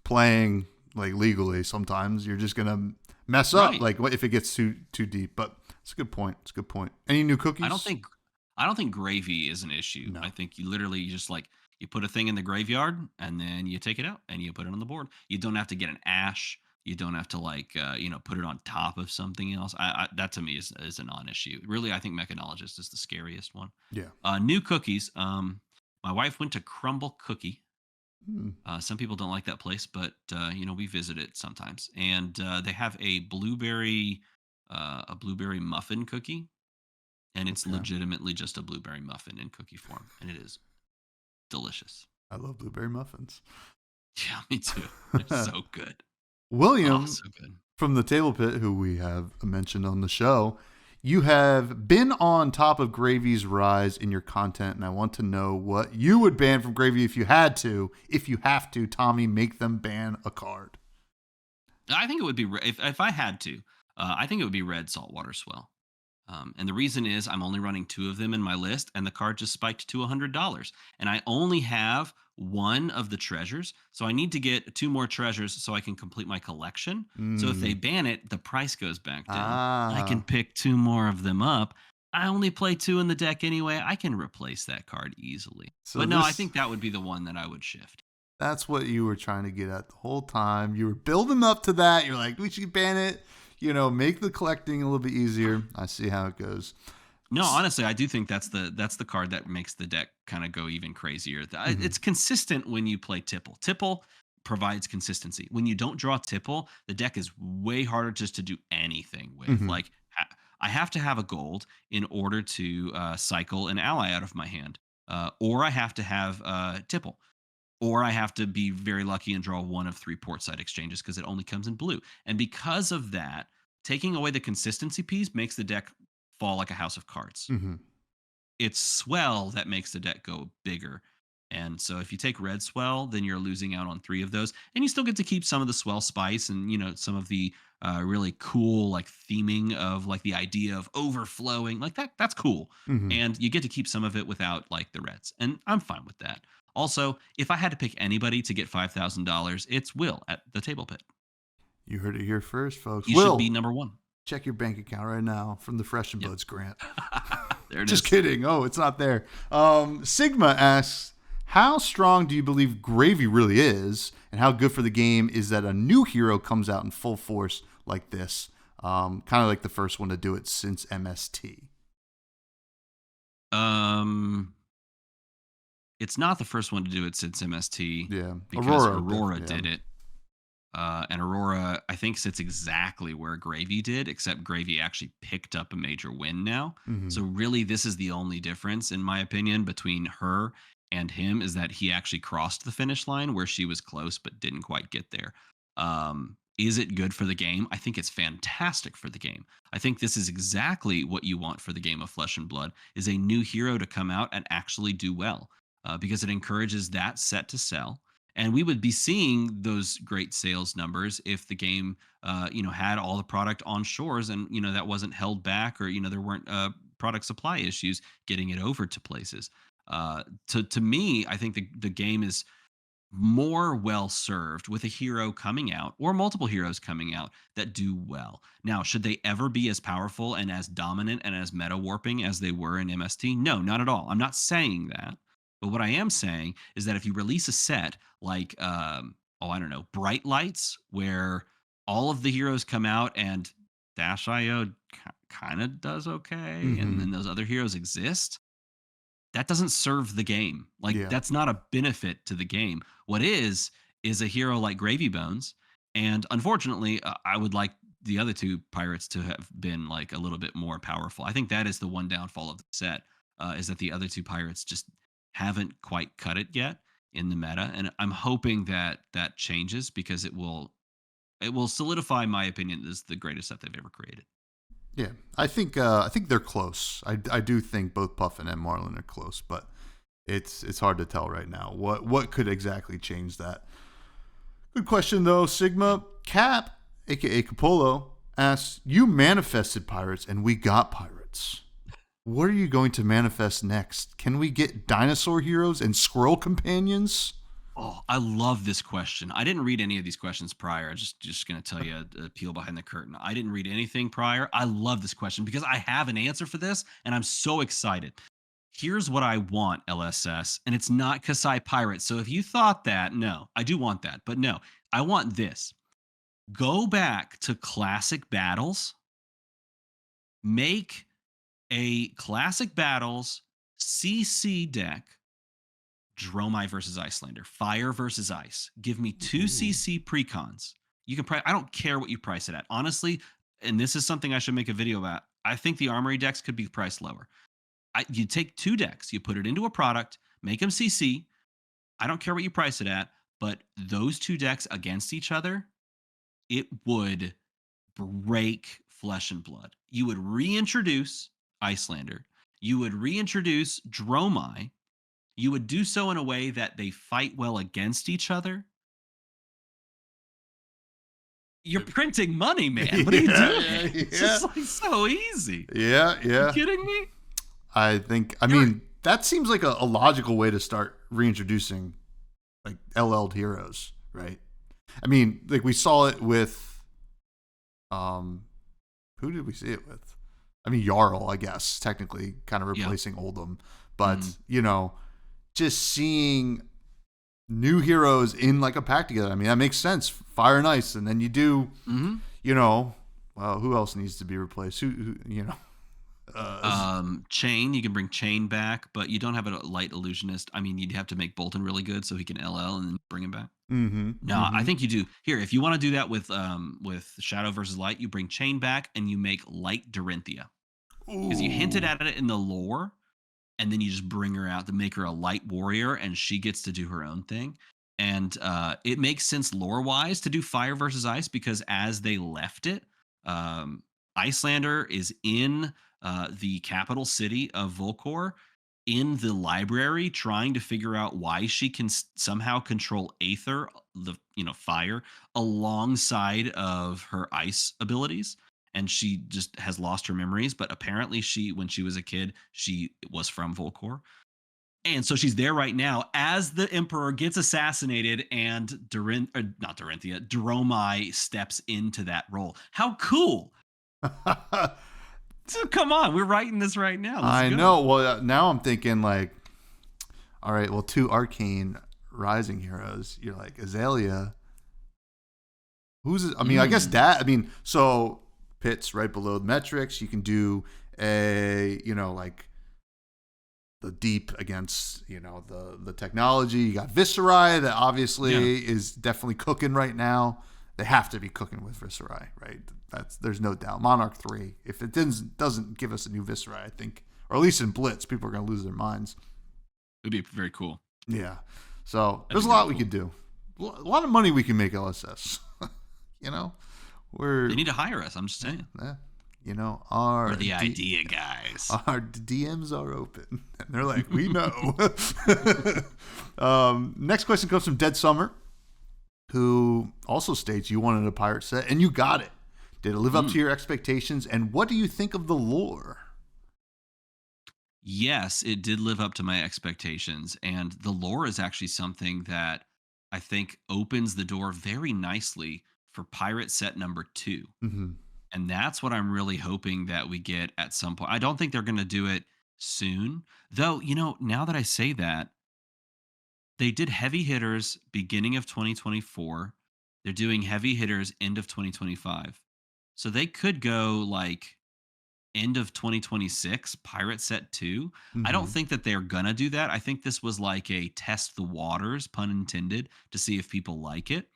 playing like legally. Sometimes you're just going to mess up, Right. like if it gets too deep, but it's a good point. Any new cookies? I don't think gravy is an issue. No. I think you just like, you put a thing in the graveyard and then you take it out and you put it on the board. You don't have to get an ash. You don't have to put it on top of something else. That to me is a non-issue. Really, I think Mechanologist is the scariest one. Yeah. New cookies. My wife went to Crumble Cookie. Some people don't like that place, but we visit it sometimes. And they have a blueberry muffin cookie, and it's legitimately just a blueberry muffin in cookie form, and it is delicious. I love blueberry muffins. Yeah, me too. They're so good. William, So good. From the Table Pit, who we have mentioned on the show, you have been on top of Gravy's rise in your content, and I want to know what you would ban from Gravy if you had to. If you have to, Tommy, make them ban a card. I think it would be, if I had to, I think it would be Red Saltwater Swell. And the reason is I'm only running 2 of them in my list, and the card just spiked to $100. And I only have 1 of the treasures, so I need to get 2 more treasures so I can complete my collection. So if they ban it, the price goes back down. I can pick 2 more of them up. I only play 2 in the deck anyway. I can replace that card easily. So but no, I think that would be the one that I would shift. That's what you were trying to get at the whole time. You were building up to that. You're like, we should ban it. Make the collecting a little bit easier. I see how it goes. No, honestly, I do think that's the card that makes the deck kind of go even crazier. It's consistent when you play Tipple. Tipple provides consistency. When you don't draw Tipple, the deck is way harder just to do anything with. Like, I have to have a gold in order to cycle an ally out of my hand, or I have to have Tipple. Or I have to be very lucky and draw 1 of 3 portside exchanges because it only comes in blue. And because of that, taking away the consistency piece makes the deck fall like a house of cards. It's Swell that makes the deck go bigger. And so if you take Red Swell, then you're losing out on 3 of those. And you still get to keep some of the Swell spice and, some of the really cool like theming of like the idea of overflowing. Like that's cool. And you get to keep some of it without like the reds. And I'm fine with that. Also, if I had to pick anybody to get $5,000, it's Will at the Table Pit. You heard it here first, folks. You Will, should be number 1. Check your bank account right now from the Fresh and Buds grant. There it Just is. kidding. Oh, it's not there. Sigma asks, how strong do you believe Gravy really is, and how good for the game is that a new hero comes out in full force like this? Kind of like the first one to do it since MST. It's not the first one to do it since MST. Yeah. Because Aurora did it. And Aurora, I think, sits exactly where Gravy did, except Gravy actually picked up a major win now. So really, this is the only difference, in my opinion, between her and him, is that he actually crossed the finish line where she was close but didn't quite get there. Is it good for the game? I think it's fantastic for the game. I think this is exactly what you want for the game of Flesh and Blood, is a new hero to come out and actually do well. Because it encourages that set to sell. And we would be seeing those great sales numbers if the game, had all the product on shores, and that wasn't held back, or there weren't product supply issues getting it over to places. To me, I think the game is more well served with a hero coming out, or multiple heroes coming out that do well. Now, should they ever be as powerful and as dominant and as meta warping as they were in MST? No, not at all. I'm not saying that. But what I am saying is that if you release a set like, I don't know, Bright Lights, where all of the heroes come out and Dash IO kind of does okay, and then those other heroes exist, that doesn't serve the game. Like, Yeah. that's not a benefit to the game. What is a hero like Gravy Bones. And unfortunately, I would like the other two pirates to have been like a little bit more powerful. I think that is the one downfall of the set, is that the other two pirates just haven't quite cut it yet in the meta. And I'm hoping that that changes, because it will solidify my opinion as the greatest set they've ever created. Yeah, I think they're close. I do think both Puffin and Marlin are close, but it's hard to tell right now. What could exactly change that? Good question though. Sigma Cap, aka Capolo, asks, "You manifested pirates, and we got pirates. What are you going to manifest next? Can we get dinosaur heroes and squirrel companions?" Oh, I love this question. I didn't read any of these questions prior. I'm just going to tell you a peel behind the curtain. I didn't read anything prior. I love this question because I have an answer for this, and I'm so excited. Here's what I want, LSS, and it's not Kasai Pirates. So if you thought that, no, I do want that, but no, I want this. Go back to classic battles, make a classic battles CC deck, Dromai versus Icelander, Fire versus Ice. Give me 2 CC precons. You can price. I don't care what you price it at. Honestly, and this is something I should make a video about. I think the Armory decks could be priced lower. You take 2 decks, you put it into a product, make them CC. I don't care what you price it at, but those 2 decks against each other, it would break Flesh and Blood. You would reintroduce Icelander. You would reintroduce Dromai. You would do so in a way that they fight well against each other. You're printing money, man. What are you doing? It's just like so easy. Yeah. Are you kidding me? I mean, that seems like a logical way to start reintroducing like LL'd heroes, right? I mean, like we saw it with, who did we see it with? I mean, Jarl, I guess, technically kind of replacing Oldham, but just seeing new heroes in like a pack together. I mean, that makes sense. Fire and Ice, and then you do, well, who else needs to be replaced? Who Chain. You can bring Chain back, but you don't have a light illusionist. I mean, you'd have to make Bolton really good so he can LL and then bring him back. No, I think you do. Here, if you want to do that with Shadow versus Light, you bring Chain back and you make Light Dorinthia, because you hinted at it in the lore. And then you just bring her out to make her a light warrior, and she gets to do her own thing. And it makes sense lore-wise to do Fire versus Ice, because as they left it, Icelander is in the capital city of Volcor, in the library, trying to figure out why she can somehow control Aether, the fire, alongside of her ice abilities. And she just has lost her memories. But apparently when she was a kid, she was from Volcor. And so she's there right now as the Emperor gets assassinated, and Dromai steps into that role. How cool. So come on, we're writing this right now. I know. Well, now I'm thinking like, all right, well, 2 arcane rising heroes. You're like, Azalea. I guess that, so Pits right below the metrics. You can do like the deep against, the technology. You got Viscerai that obviously is definitely cooking right now. They have to be cooking with Viscerai, right? There's no doubt. Monarch 3, if it doesn't give us a new Viscerai, I think, or at least in Blitz, people are going to lose their minds. It'd be very cool. Yeah. So there's a lot we could do. A lot of money we can make LSS. They need to hire us. I'm just saying. You know, We're the idea guys. our DMs are open. And they're like, we know. Next question comes from Dead Summer, who also states you wanted a pirate set, and you got it. Did it live up to your expectations? And what do you think of the lore? Yes, it did live up to my expectations. And the lore is actually something that I think opens the door very nicely for pirate set number 2. Mm-hmm. And that's what I'm really hoping that we get at some point. I don't think they're going to do it soon. Though, now that I say that, they did heavy hitters beginning of 2024. They're doing heavy hitters end of 2025. So they could go like end of 2026 pirate set 2. I don't Mm-hmm. think that they're gonna do that. I think this was like a test the waters, pun intended, to see if people like it.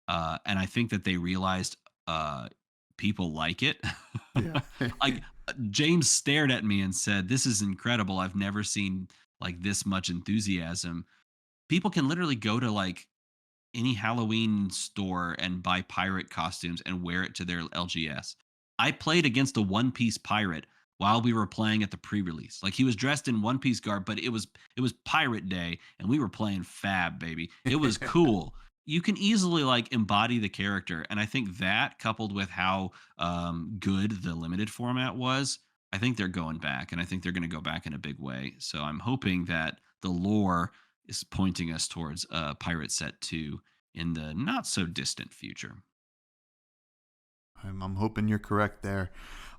And I think that they realized people like it. Yeah. Like James stared at me and said, "This is incredible. I've never seen like this much enthusiasm." People can literally go to like any Halloween store and buy pirate costumes and wear it to their LGS. I played against a One Piece pirate while we were playing at the pre-release. Like he was dressed in One Piece garb, but it was Pirate Day and we were playing Fab, baby. It was cool. You can easily like embody the character, and I think that coupled with how good the limited format was, I think they're going back, and I think they're going to go back in a big way. So I'm hoping that the lore is pointing us towards Pirate Set 2 in the not so distant future. I'm hoping you're correct there.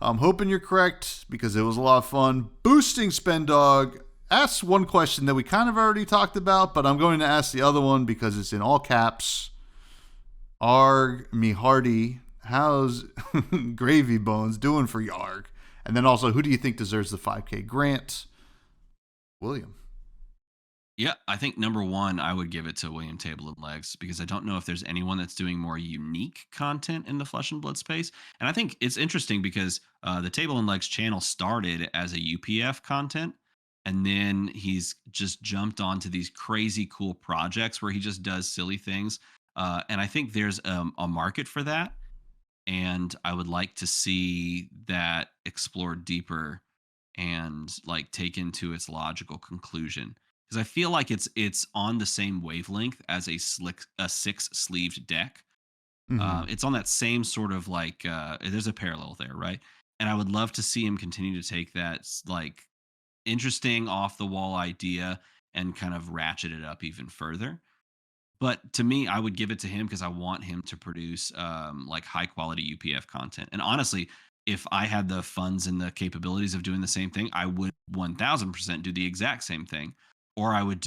I'm hoping you're correct because it was a lot of fun. Boosting Spend Dog asks one question that we kind of already talked about, but I'm going to ask the other one because it's in all caps. Arg me hearty, how's Gravy Bones doing for Yarg? And then also, who do you think deserves the 5K grant? William. Yeah, I think number one, I would give it to William Table and Legs because I don't know if there's anyone that's doing more unique content in the Flesh and Blood space. And I think it's interesting because the Table and Legs channel started as a UPF content, and then he's just jumped onto these crazy cool projects where he just does silly things. And I think there's a market for that, and I would like to see that explored deeper and like taken to its logical conclusion, because I feel like it's on the same wavelength as a 6 sleeved deck. Mm-hmm. It's on that same sort of like there's a parallel there, right? And I would love to see him continue to take that like interesting off the wall idea and kind of ratchet it up even further. But to me, I would give it to him because I want him to produce like high quality UPF content. And honestly, if I had the funds and the capabilities of doing the same thing, I would 1000% do the exact same thing. Or I would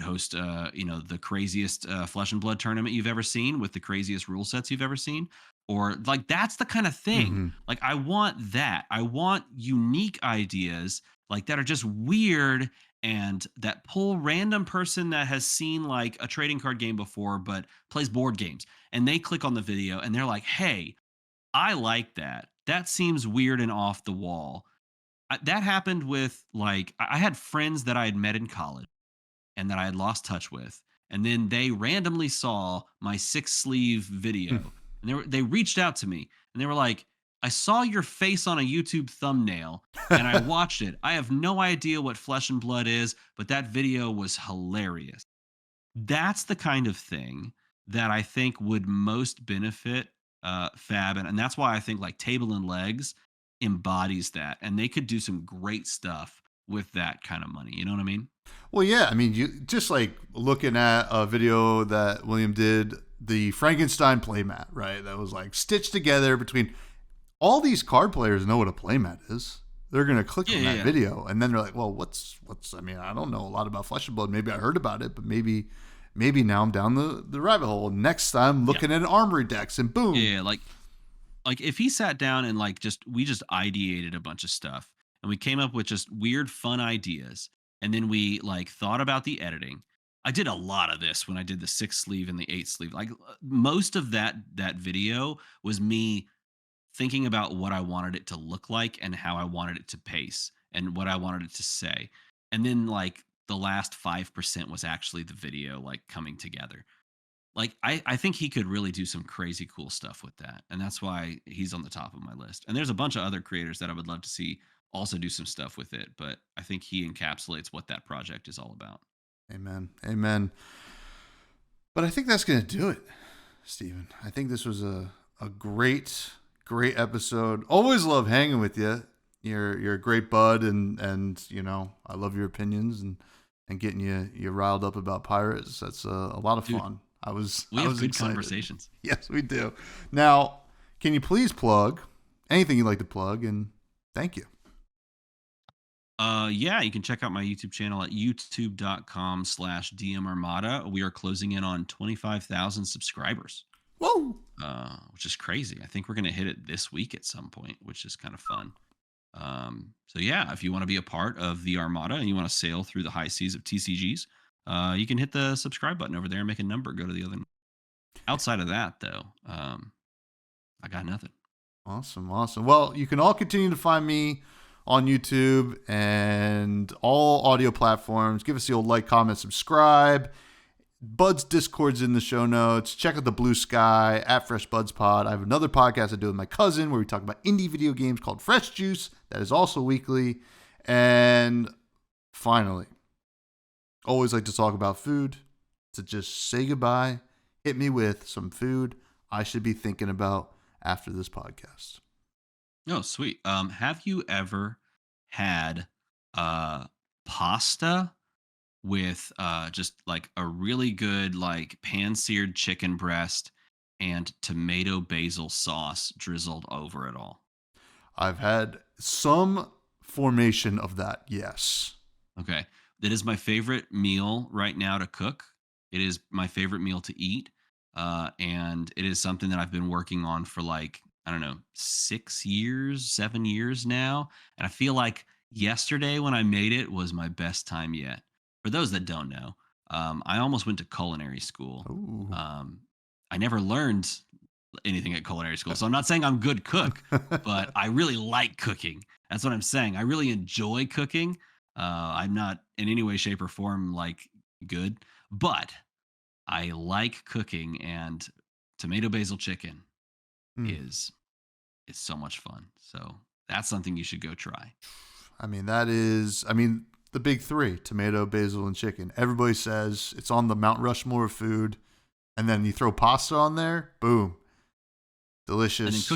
host, the craziest Flesh and Blood tournament you've ever seen with the craziest rule sets you've ever seen. Or like that's the kind of thing. Mm-hmm. Like I want that. I want unique ideas like that are just weird and that pull random person that has seen like a trading card game before but plays board games, and they click on the video and they're like, "Hey, I like that. That seems weird and off the wall." That happened with like I had friends that I had met in college and that I had lost touch with, and then they randomly saw my 6 sleeve video, and they reached out to me and they were like, "I saw your face on a YouTube thumbnail and I watched it. I have no idea what Flesh and Blood is, but that video was hilarious." That's the kind of thing that I think would most benefit Fab, and that's why I think like Table and Legs embodies that, and they could do some great stuff with that kind of money. You know what I mean? Well, yeah. I mean, you just like looking at a video that William did, the Frankenstein playmat, right? That was like stitched together between all these card players know what a playmat is. They're gonna click on that video, and then they're like, "Well, what's?" I mean, I don't know a lot about Flesh and Blood. Maybe I heard about it, but maybe now I'm down the rabbit hole. Next time, looking at armory decks, and boom, like if he sat down and like we just ideated a bunch of stuff and we came up with just weird fun ideas, and then we like thought about the editing. I did a lot of this when I did the 6 sleeve and the 8 sleeve. Like most of that video was me thinking about what I wanted it to look like and how I wanted it to pace and what I wanted it to say. And then like the last 5% was actually the video like coming together. Like I think he could really do some crazy cool stuff with that. And that's why he's on the top of my list. And there's a bunch of other creators that I would love to see also do some stuff with it, but I think he encapsulates what that project is all about. Amen. Amen. But I think that's going to do it, Steven. I think this was a great episode. Always love hanging with you. You're a great bud, and you know, I love your opinions and getting you riled up about pirates. That's a lot of fun. We have good excited. Conversations. Yes, we do. Now, can you please plug anything you'd like to plug? And thank you. Yeah, you can check out my YouTube channel at youtube.com/DMArmada. We are closing in on 25,000 subscribers. Whoa! Which is crazy. I think we're going to hit it this week at some point, which is kind of fun. So yeah, if you want to be a part of the Armada and you want to sail through the high seas of TCGs, you can hit the subscribe button over there and make a number go to the other. Outside of that, though, I got nothing. Awesome. Well, you can all continue to find me on YouTube and all audio platforms. Give us the old like, comment, subscribe. Bud's Discord's in the show notes. Check out the Blue Sky at freshbudspod. I have another podcast I do with my cousin where we talk about indie video games called Fresh Juice. That is also weekly. And finally, always like to talk about food. To just say goodbye, hit me with some food I should be thinking about after this podcast. Oh, sweet. Have you ever had pasta with just like a really good like pan-seared chicken breast and tomato basil sauce drizzled over it all? I've had some formation of that, yes. Okay. That is my favorite meal right now to cook. It is my favorite meal to eat. And it is something that I've been working on for like, I don't know, 6 years, 7 years now. And I feel like yesterday when I made it was my best time yet. For those that don't know, I almost went to culinary school. I never learned anything at culinary school. So I'm not saying I'm a good cook, but I really like cooking. That's what I'm saying. I really enjoy cooking. I'm not in any way, shape, or form like good, but I like cooking, and tomato basil chicken is so much fun. So that's something you should go try. I mean, the big three: tomato, basil, and chicken. Everybody says it's on the Mount Rushmore of food, and then you throw pasta on there, boom, delicious.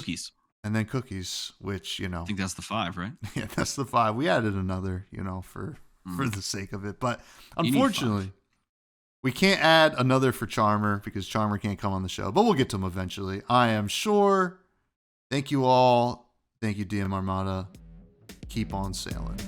And then cookies, which, you know, I think that's the 5, right? Yeah, that's the 5. We added another, you know, for the sake of it, but unfortunately, we can't add another for Charmer because Charmer can't come on the show, but we'll get to him eventually, I am sure. Thank you all. Thank you, DM Armada. Keep on sailing.